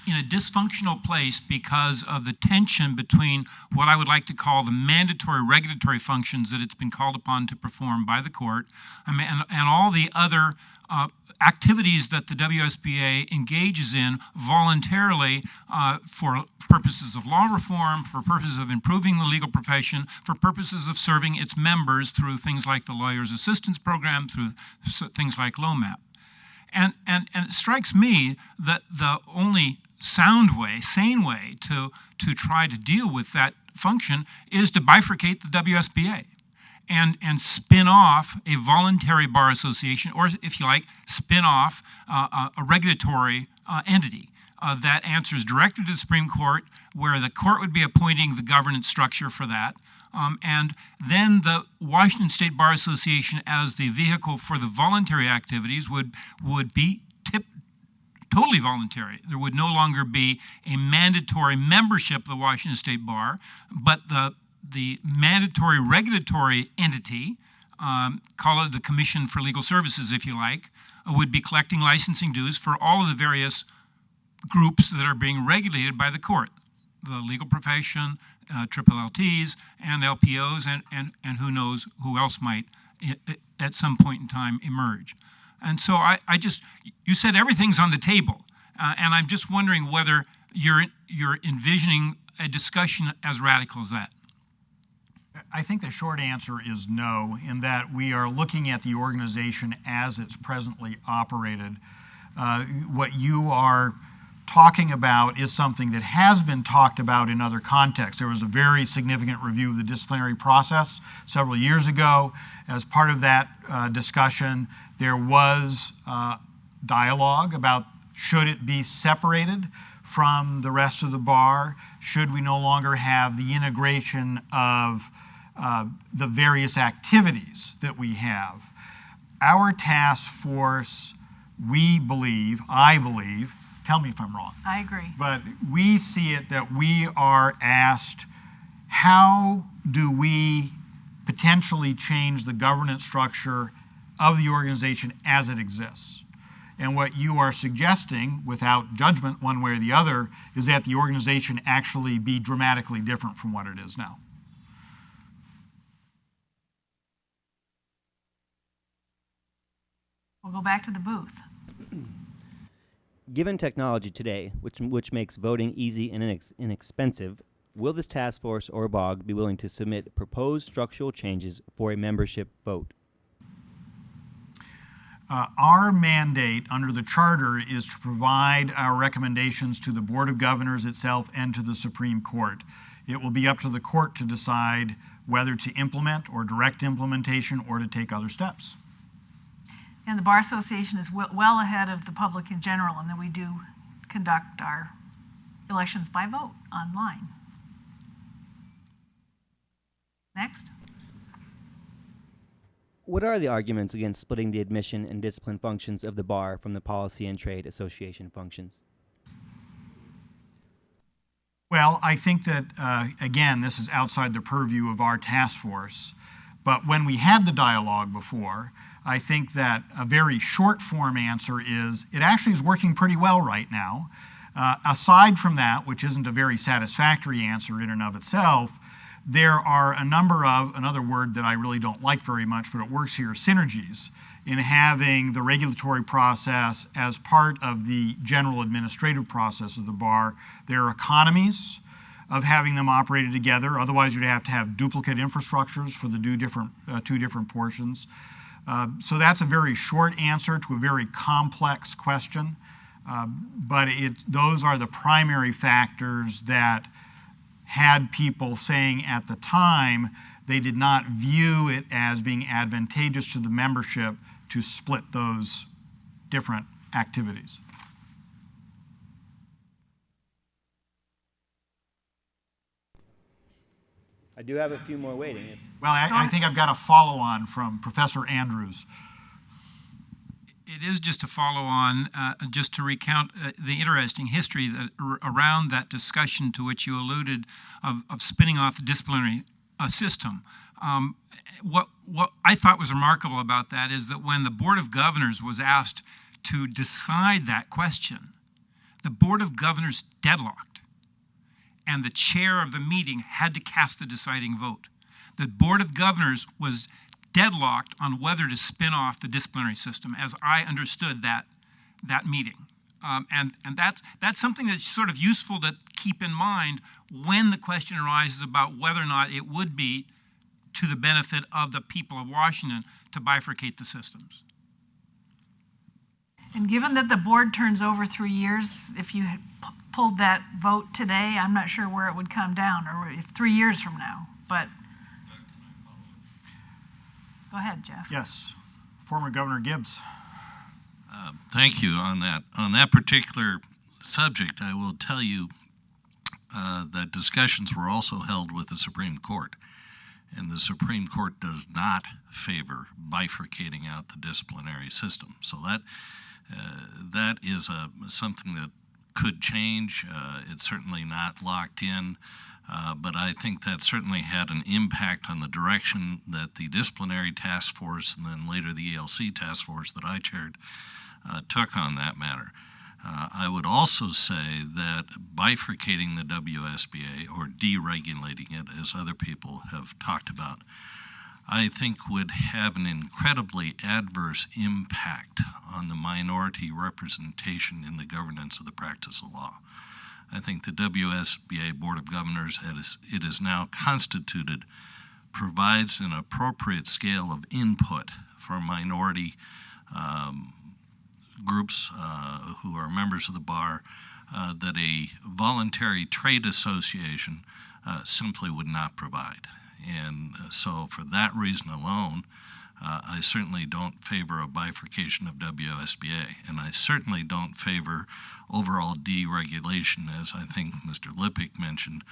in a dysfunctional place because of the tension between what I would like to call the mandatory regulatory functions that it's been called upon to perform by the court, and all the other activities that the WSBA engages in voluntarily for purposes of law reform, for purposes of improving the legal profession, for purposes of serving its members through things like the Lawyers Assistance Program, through things like LOMAP. And it strikes me that the only sound way, sane way to try to deal with that function is to bifurcate the WSBA and spin off a voluntary bar association, or if you like, spin off a regulatory entity that answers directly to the Supreme Court, where the court would be appointing the governance structure for that. And then the Washington State Bar Association, as the vehicle for the voluntary activities, would be totally voluntary. There would no longer be a mandatory membership of the Washington State Bar, but the mandatory regulatory entity, call it the Commission for Legal Services, if you like, would be collecting licensing dues for all of the various groups that are being regulated by the court. The legal profession, triple LTs, and LPOs, and who knows who else might at some point in time emerge. And so you said everything's on the table, and I'm just wondering whether you're envisioning a discussion as radical as that. I think the short answer is no, in that we are looking at the organization as it's presently operated. What you are talking about is something that has been talked about in other contexts. There was a very significant review of the disciplinary process several years ago. As part of that discussion, there was dialogue about should it be separated from the rest of the bar? Should we no longer have the integration of the various activities that we have? Our task force, we believe, I believe, tell me if I'm wrong. I agree. But we see it that we are asked, how do we potentially change the governance structure of the organization as it exists? And what you are suggesting, without judgment one way or the other, is that the organization actually be dramatically different from what it is now. We'll go back to the booth. Given technology today, which makes voting easy and inexpensive, will this task force or BOG be willing to submit proposed structural changes for a membership vote? Our mandate under the Charter is to provide our recommendations to the Board of Governors itself and to the Supreme Court. It will be up to the court to decide whether to implement or direct implementation or to take other steps. And the Bar Association is well ahead of the public in general, and then we do conduct our elections by vote online. Next. What are the arguments against splitting the admission and discipline functions of the bar from the policy and trade association functions? Well, I think that, again, this is outside the purview of our task force. But when we had the dialogue before, I think that a very short form answer is it actually is working pretty well right now. Aside from that, which isn't a very satisfactory answer in and of itself, there are a number of, another word that I really don't like very much, but it works here, synergies in having the regulatory process as part of the general administrative process of the bar. There are economies of having them operated together. Otherwise, you'd have to have duplicate infrastructures for the two different portions. So that's a very short answer to a very complex question. But those are the primary factors that had people saying at the time they did not view it as being advantageous to the membership to split those different activities. I do have a few more waiting. Well, I think I've got a follow-on from Professor Andrews. It is just a follow-on, just to recount the interesting history around that discussion to which you alluded of spinning off the disciplinary system. What I thought was remarkable about that is that when the Board of Governors was asked to decide that question, the Board of Governors deadlocked, and the chair of the meeting had to cast the deciding vote. The Board of Governors was deadlocked on whether to spin off the disciplinary system, as I understood that meeting. And that's something that's sort of useful to keep in mind when the question arises about whether or not it would be to the benefit of the people of Washington to bifurcate the systems. And given that the board turns over 3 years, if you had pulled that vote today, I'm not sure where it would come down, or if 3 years from now. But go ahead, Jeff. Yes, former Governor Gibbs. Thank you on that. On that particular subject, I will tell you that discussions were also held with the Supreme Court, and the Supreme Court does not favor bifurcating out the disciplinary system. So that is something that could change. It's certainly not locked in. But I think that certainly had an impact on the direction that the disciplinary task force and then later the ELC task force that I chaired took on that matter. I would also say that bifurcating the WSBA or deregulating it, as other people have talked about, I think would have an incredibly adverse impact on the minority representation in the governance of the practice of law. I think the WSBA Board of Governors, it is now constituted provides an appropriate scale of input for minority groups who are members of the bar that a voluntary trade association simply would not provide. And so for that reason alone, I certainly don't favor a bifurcation of WSBA, and I certainly don't favor overall deregulation, as I think Mr. Lippick mentioned.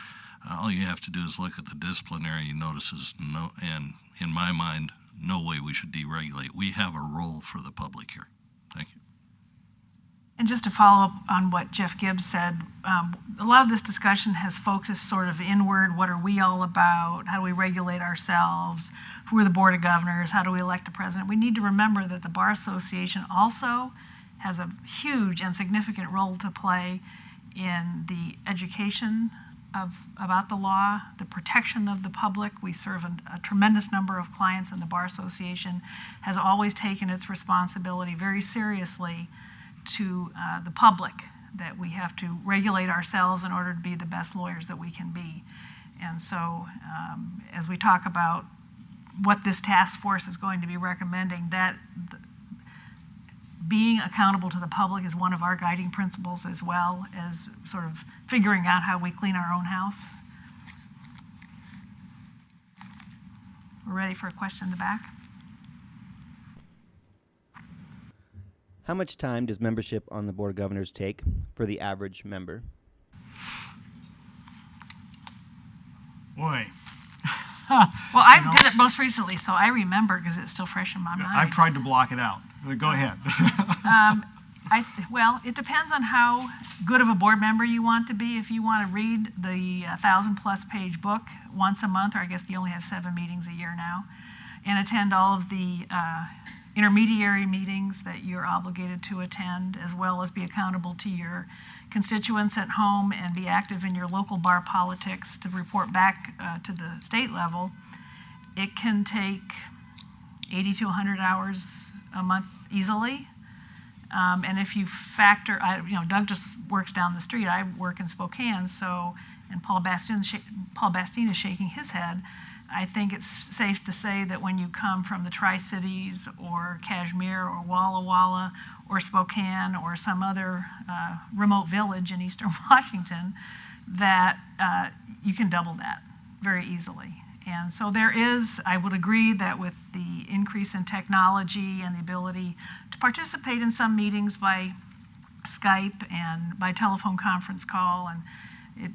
All you have to do is look at the disciplinary notices, and in my mind, no way we should deregulate. We have a role for the public here. Thank you. And just to follow up on what Jeff Gibbs said, a lot of this discussion has focused sort of inward. What are we all about? How do we regulate ourselves? Who are the Board of Governors? How do we elect a president? We need to remember that the Bar Association also has a huge and significant role to play in the education about the law, the protection of the public. We serve a tremendous number of clients, and the Bar Association has always taken its responsibility very seriously to the public, that we have to regulate ourselves in order to be the best lawyers that we can be. And so as we talk about what this task force is going to be recommending, that being accountable to the public is one of our guiding principles, as well as sort of figuring out how we clean our own house. We're ready for a question in the back. How much time does membership on the Board of Governors take for the average member? Boy. Well, I did it most recently, so I remember because it's still fresh in my mind. I've tried to block it out. Go ahead. Well, it depends on how good of a board member you want to be. If you want to read the 1,000-plus page book once a month, or I guess you only have 7 meetings a year now, and attend all of the intermediary meetings that you're obligated to attend, as well as be accountable to your constituents at home and be active in your local bar politics to report back to the state level, it can take 80 to 100 hours a month easily. And if you factor, Doug just works down the street. I work in Spokane, and Paul Bastine is shaking his head. I think it's safe to say that when you come from the Tri-Cities or Kashmir or Walla Walla or Spokane or some other remote village in eastern Washington, that you can double that very easily. And so there is, I would agree that with the increase in technology and the ability to participate in some meetings by Skype and by telephone conference call, and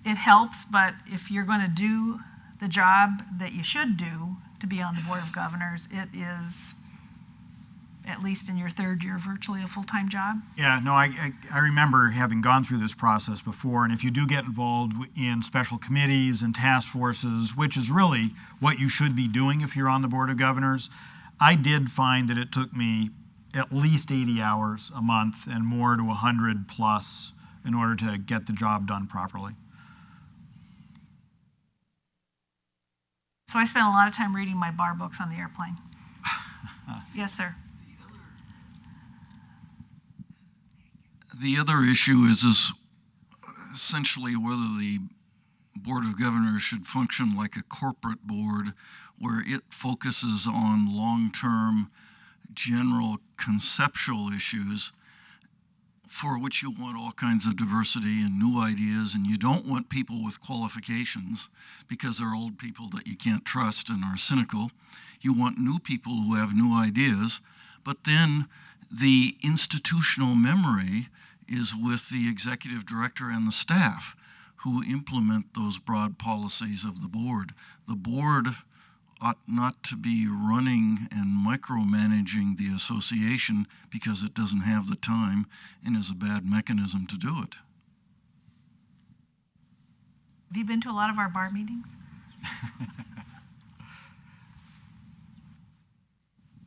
it helps, but if you're going to do the job that you should do to be on the Board of Governors, it is, at least in your 3rd year, virtually a full-time job. Yeah, no, I remember having gone through this process before, and if you do get involved in special committees and task forces, which is really what you should be doing if you're on the Board of Governors, I did find that it took me at least 80 hours a month and more to 100 plus in order to get the job done properly. So I spent a lot of time reading my bar books on the airplane. Yes, sir. The other issue is essentially whether the Board of Governors should function like a corporate board where it focuses on long-term general conceptual issues for which you want all kinds of diversity and new ideas, and you don't want people with qualifications because they're old people that you can't trust and are cynical. You want new people who have new ideas, but then the institutional memory is with the executive director and the staff who implement those broad policies of the board. The board ought not to be running and micromanaging the association because it doesn't have the time and is a bad mechanism to do it. Have you been to a lot of our bar meetings?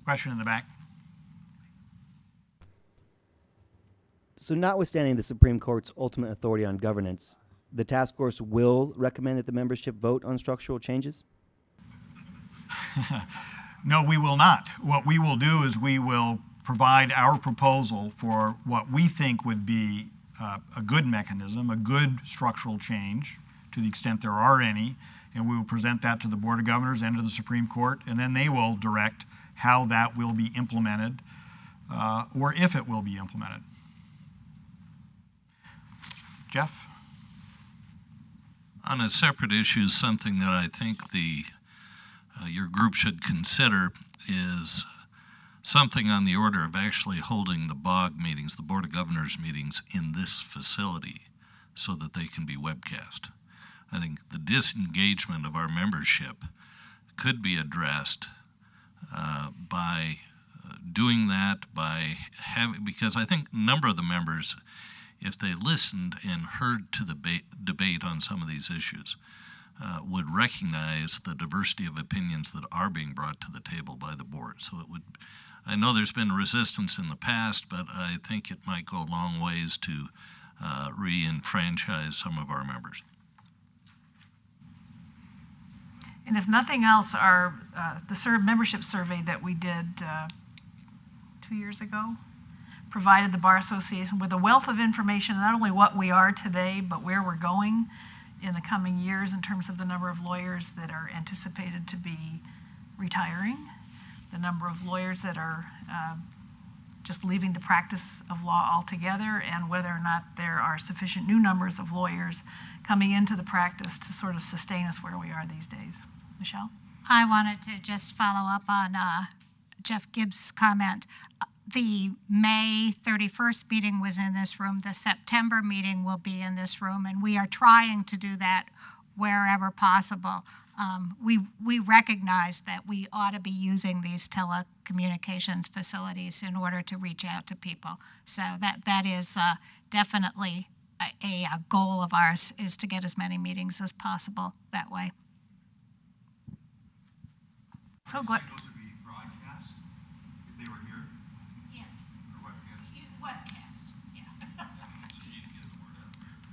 Question in the back. So notwithstanding the Supreme Court's ultimate authority on governance, the task force will recommend that the membership vote on structural changes? No, we will not. What we will do is we will provide our proposal for what we think would be a good mechanism, a good structural change, to the extent there are any, and we will present that to the Board of Governors and to the Supreme Court, and then they will direct how that will be implemented, or if it will be implemented. Jeff? On a separate issue, something that I think your group should consider is something on the order of actually holding the BOG meetings, the Board of Governors meetings, in this facility so that they can be webcast. I think the disengagement of our membership could be addressed by doing that, because I think a number of the members, if they listened and heard to the debate on some of these issues, would recognize the diversity of opinions that are being brought to the table by the board. So it would, I know there's been resistance in the past, but I think it might go a long ways to re-enfranchise some of our members. And if nothing else, the membership survey that we did 2 years ago provided the Bar Association with a wealth of information, not only what we are today, but where we're going in the coming years in terms of the number of lawyers that are anticipated to be retiring, the number of lawyers that are just leaving the practice of law altogether, and whether or not there are sufficient new numbers of lawyers coming into the practice to sort of sustain us where we are these days. Michelle? I wanted to just follow up on Jeff Gibbs' comment. The May 31st meeting was in this room. The September meeting will be in this room, and we are trying to do that wherever possible. We recognize that we ought to be using these telecommunications facilities in order to reach out to people. So that is definitely a goal of ours, is to get as many meetings as possible that way. So glad. Those would be broadcast if they were here? Yes. Or webcast? Webcast, yeah.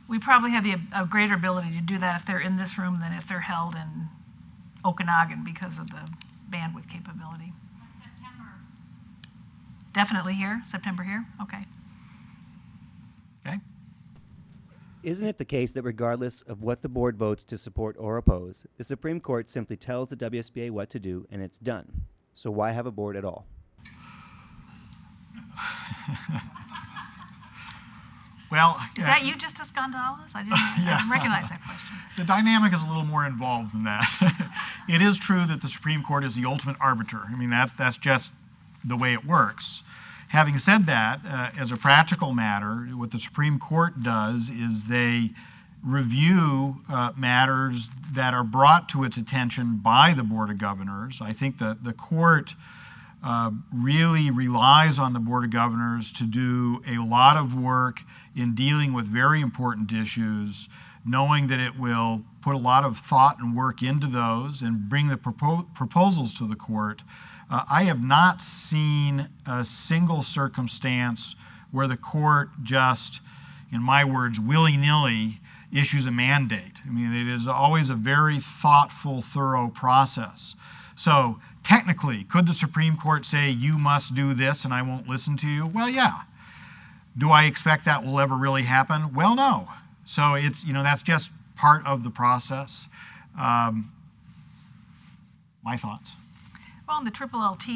We probably have a greater ability to do that if they're in this room than if they're held in Okanagan because of the bandwidth capability. September. Definitely here? September here? Okay. Okay. Isn't it the case that regardless of what the board votes to support or oppose, the Supreme Court simply tells the WSBA what to do and it's done? So why have a board at all? Well, is that you, Justice Gonzalez? I didn't recognize that question. The dynamic is a little more involved than that. It is true that the Supreme Court is the ultimate arbiter. I mean, that's just the way it works. Having said that, as a practical matter, what the Supreme Court does is they review matters that are brought to its attention by the Board of Governors. I think that the court really relies on the Board of Governors to do a lot of work in dealing with very important issues, knowing that it will put a lot of thought and work into those and bring the proposals to the court. I have not seen a single circumstance where the court just, in my words, willy-nilly issues a mandate. I mean, it is always a very thoughtful, thorough process. So technically, could the Supreme Court say, you must do this and I won't listen to you? Well, yeah. Do I expect that will ever really happen? Well, no. So it's, that's just part of the process. My thoughts. Well, the triple LT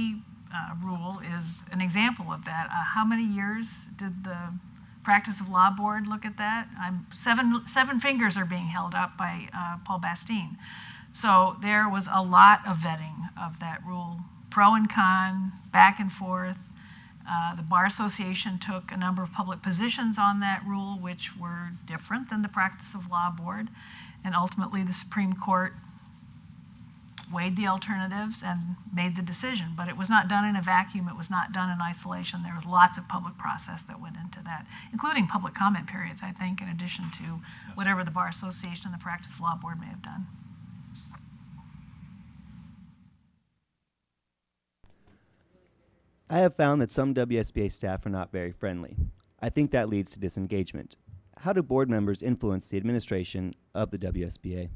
rule is an example of that. How many years did the Practice of Law Board look at that? Seven fingers are being held up by Paul Bastine. So there was a lot of vetting of that rule, pro and con, back and forth. The Bar Association took a number of public positions on that rule, which were different than the Practice of Law Board. And ultimately, the Supreme Court weighed the alternatives and made the decision. But it was not done in a vacuum. It was not done in isolation. There was lots of public process that went into that, including public comment periods, I think, in addition to whatever the Bar Association and the Practice of Law Board may have done. I have found that some WSBA staff are not very friendly. I think that leads to disengagement. How do board members influence the administration of the WSBA?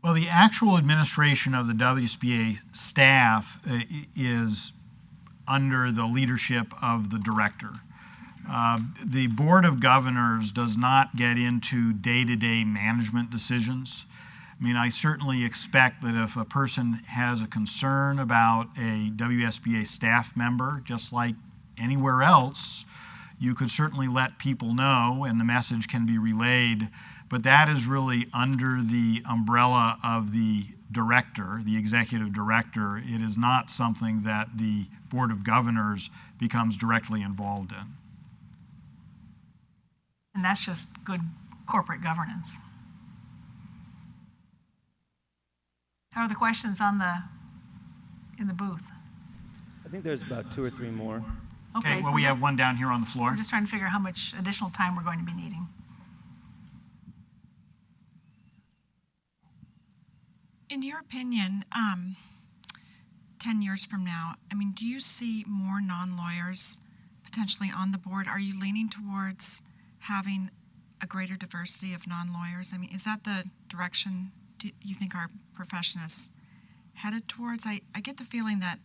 Well, the actual administration of the WSBA staff is under the leadership of the director. The Board of Governors does not get into day-to-day management decisions. I mean, I certainly expect that if a person has a concern about a WSBA staff member, just like anywhere else, you could certainly let people know and the message can be relayed, but that is really under the umbrella of the director, the executive director. It is not something that the Board of Governors becomes directly involved in. And that's just good corporate governance. How are the questions in the booth? I think there's about 2 or 3 more. Okay, well, we have one down here on the floor. We're just trying to figure out how much additional time we're going to be needing. In your opinion, 10 years from now, I mean, do you see more non-lawyers potentially on the board? Are you leaning towards having a greater diversity of non-lawyers? I mean, is that the direction you think our profession is headed towards? I get the feeling that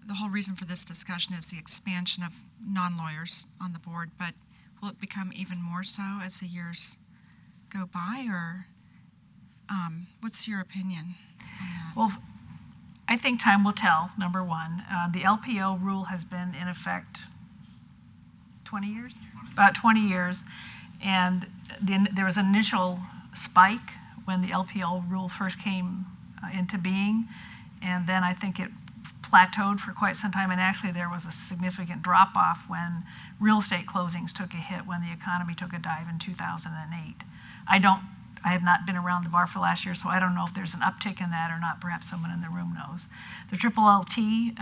the whole reason for this discussion is the expansion of non-lawyers on the board, but will it become even more so as the years go by, or what's your opinion on that? Well, I think time will tell, number one. The LPO rule has been in effect 20 years? About 20 years. And there was an initial spike when the LPO rule first came into being. And then I think it plateaued for quite some time. And actually there was a significant drop-off when real estate closings took a hit, when the economy took a dive in 2008. I have not been around the bar for last year, so I don't know if there's an uptick in that or not. Perhaps someone in the room knows. The LLT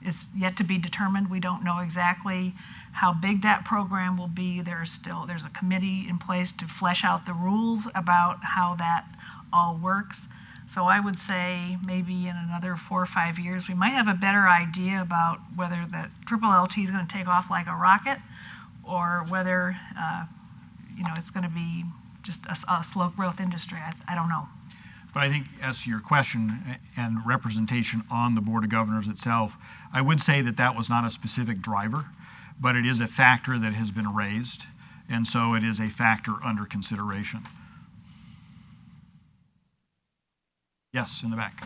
is yet to be determined. We don't know exactly how big that program will be. There's a committee in place to flesh out the rules about how that all works. So I would say maybe in another 4 or 5 years, we might have a better idea about whether the LLT is going to take off like a rocket, or whether it's going to be just a slow growth industry. I don't know. But I think as to your question and representation on the Board of Governors itself, I would say that that was not a specific driver, but it is a factor that has been raised, and so it is a factor under consideration. Yes, in the back.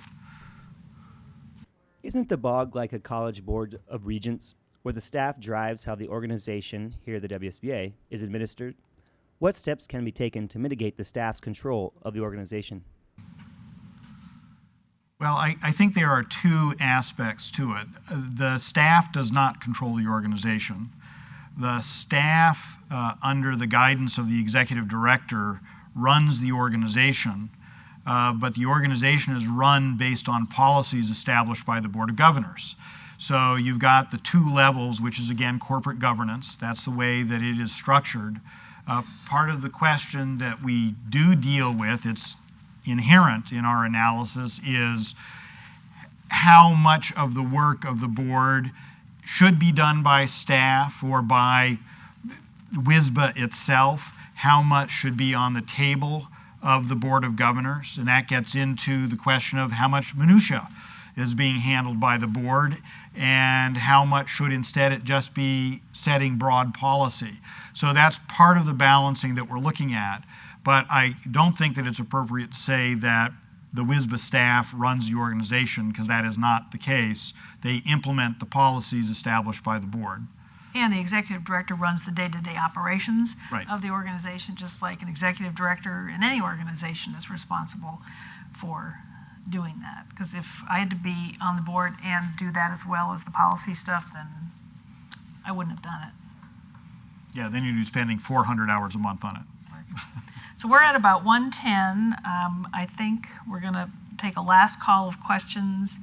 Isn't the BOG like a college board of regents, where the staff drives how the organization, here the WSBA, is administered? What steps can be taken to mitigate the staff's control of the organization? Well, I think there are 2 aspects to it. The staff does not control the organization. The staff, under the guidance of the executive director, runs the organization, but the organization is run based on policies established by the Board of Governors. So you've got the 2 levels, which is, again, corporate governance. That's the way that it is structured. Part of the question that we do deal with, it's inherent in our analysis, is how much of the work of the board should be done by staff or by WSBA itself, how much should be on the table of the Board of Governors, and that gets into the question of how much minutia is being handled by the board, and how much should instead it just be setting broad policy. So that's part of the balancing that we're looking at. But I don't think that it's appropriate to say that the WSBA staff runs the organization, because that is not the case. They implement the policies established by the board. And the executive director runs the day-to-day operations Right. of the organization, just like an executive director in any organization is responsible for doing that. Because if I had to be on the board and do that as well as the policy stuff, then I wouldn't have done it. Yeah, then you'd be spending 400 hours a month on it. So we're at about 1:10. I think we're going to take a last call of questions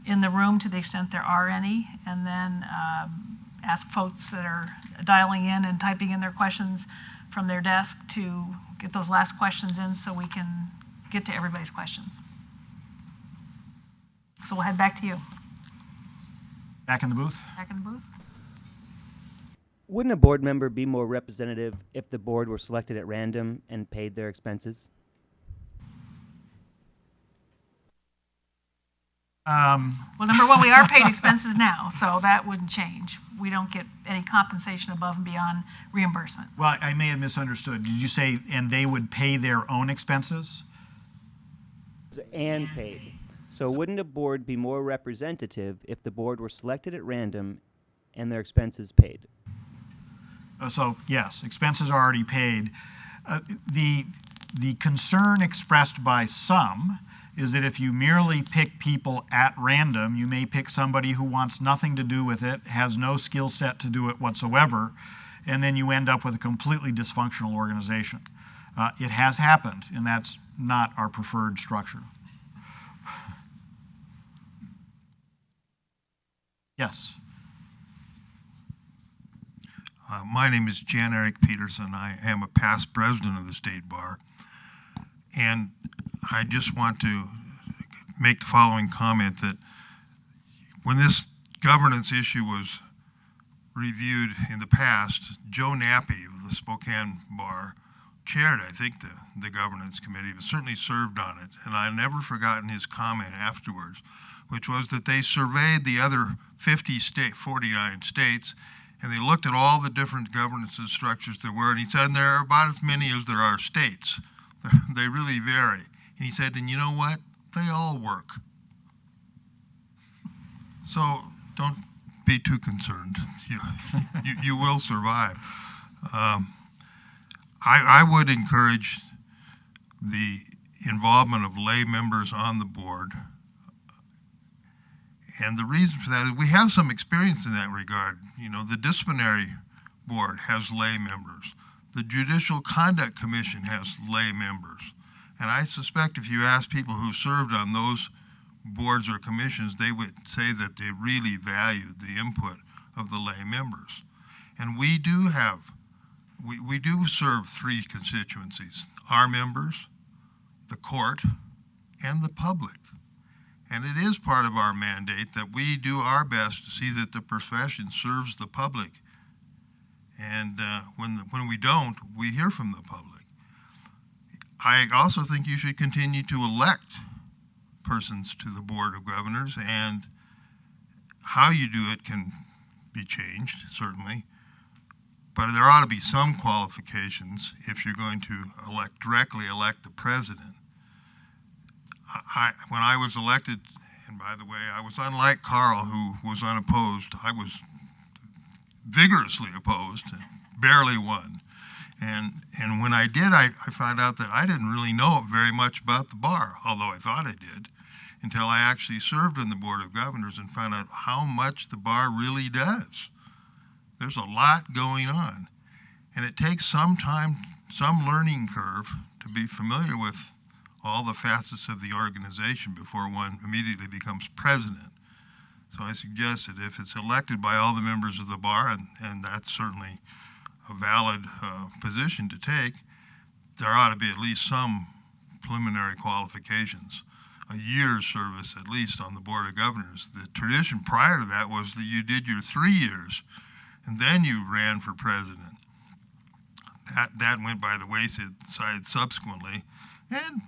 in the room to the extent there are any, and then ask folks that are dialing in and typing in their questions from their desk to get those last questions in so we can get to everybody's questions. So we'll head back to you. Back in the booth? Back in the booth. Wouldn't a board member be more representative if the board were selected at random and paid their expenses? Well, number one, we are paid expenses now, so that wouldn't change. We don't get any compensation above and beyond reimbursement. Well, I may have misunderstood. Did you say, and they would pay their own expenses? And paid. So wouldn't a board be more representative if the board were selected at random and their expenses paid? So, yes, expenses are already paid. The concern expressed by some is that if you merely pick people at random, you may pick somebody who wants nothing to do with it, has no skill set to do it whatsoever, and then you end up with a completely dysfunctional organization. It has happened, and that's not our preferred structure. Yes. My name is Jan Eric Peterson. I am a past president of the State Bar. And I just want to make the following comment that when this governance issue was reviewed in the past, Joe Nappy of the Spokane Bar chaired, I think, the governance committee, but certainly served on it. And I've never forgotten his comment afterwards, which was that they surveyed the other 49 states, and they looked at all the different governance structures there were, and he said, and there are about as many as there are states. They really vary. And he said, and you know what? They all work. So don't be too concerned. You will survive. I would encourage the involvement of lay members on the board. And the reason for that is we have some experience in that regard. You know, the disciplinary board has lay members. The Judicial Conduct Commission has lay members. And I suspect if you ask people who served on those boards or commissions, they would say that they really valued the input of the lay members. And we do serve three constituencies: our members, the court, and the public. And it is part of our mandate that we do our best to see that the profession serves the public. And when we don't, we hear from the public. I also think you should continue to elect persons to the Board of Governors, and how you do it can be changed, certainly. But there ought to be some qualifications if you're going to directly elect the president. When I was elected, and by the way, I was unlike Carl, who was unopposed. I was vigorously opposed, barely won. And when I did, I found out that I didn't really know very much about the bar, although I thought I did, until I actually served on the Board of Governors and found out how much the bar really does. There's a lot going on. And it takes some time, some learning curve, to be familiar with all the facets of the organization before one immediately becomes president. So I suggest that if it's elected by all the members of the bar, and that's certainly a valid position to take, there ought to be at least some preliminary qualifications. A year's service at least on the Board of Governors. The tradition prior to that was that you did your 3 years and then you ran for president. That went by the wayside subsequently, and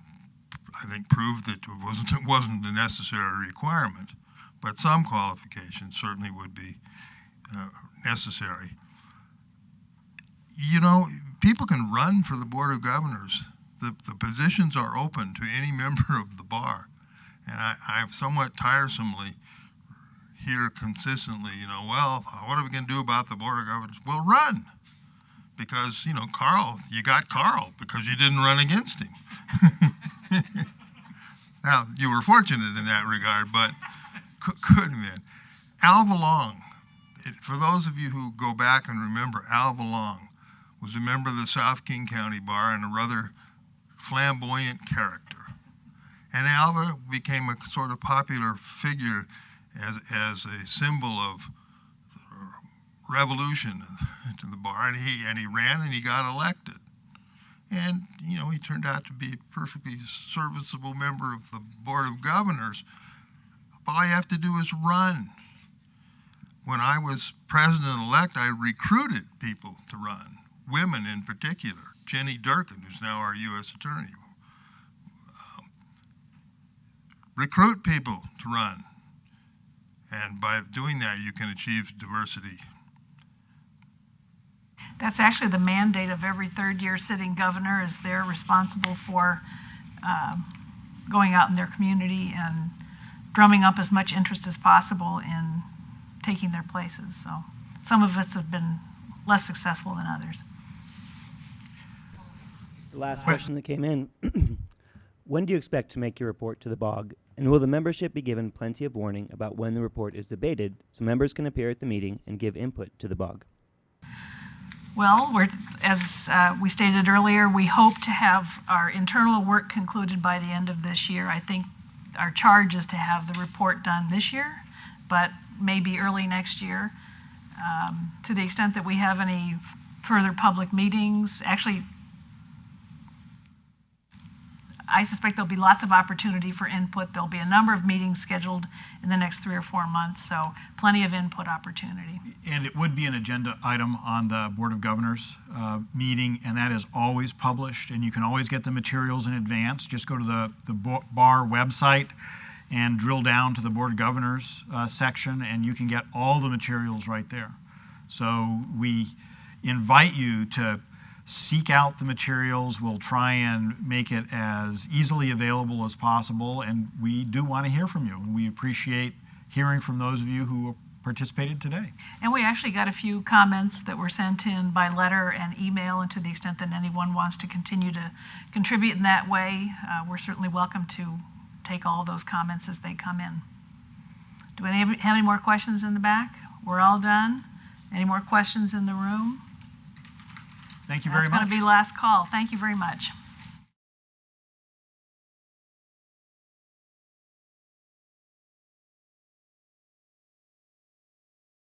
I think proved that it wasn't a necessary requirement. But some qualifications certainly would be necessary. You know, people can run for the Board of Governors. The positions are open to any member of the bar. And I've somewhat tiresomely hear consistently, you know, well, what are we going to do about the Board of Governors? Well, run. Because, you know, you got Carl because you didn't run against him. Now, you were fortunate in that regard, but could have been. Al Valong, for those of you who go back and remember, Al Valong was a member of the South King County Bar and a rather flamboyant character. And Alva became a sort of popular figure as a symbol of revolution to the bar, and he ran and he got elected. And, you know, he turned out to be a perfectly serviceable member of the Board of Governors. All you have to do is run. When I was president-elect, I recruited people to run, women in particular. Jenny Durkin, who's now our U.S. Attorney. recruit people to run. And by doing that, you can achieve diversity. That's actually the mandate of every third-year sitting governor, is they're responsible for going out in their community and drumming up as much interest as possible in taking their places. So some of us have been less successful than others. The last question that came in. When do you expect to make your report to the BOG? And will the membership be given plenty of warning about when the report is debated so members can appear at the meeting and give input to the BOG? Well, as we stated earlier, we hope to have our internal work concluded by the end of this year. I think our charge is to have the report done this year, but maybe early next year. To the extent that we have any further public meetings, actually, I suspect there'll be lots of opportunity for input. There'll be a number of meetings scheduled in the next 3 or 4 months, so plenty of input opportunity. And it would be an agenda item on the Board of Governors meeting, and that is always published, and you can always get the materials in advance. Just go to the BAR website and drill down to the Board of Governors section, and you can get all the materials right there. So we invite you to seek out the materials. We'll try and make it as easily available as possible, and we do want to hear from you. And we appreciate hearing from those of you who participated today. And we actually got a few comments that were sent in by letter and email, and to the extent that anyone wants to continue to contribute in that way, we're certainly welcome to take all those comments as they come in. Do we have any more questions in the back? We're all done. Any more questions in the room? Thank you very much. That's going to be last call. Thank you very much.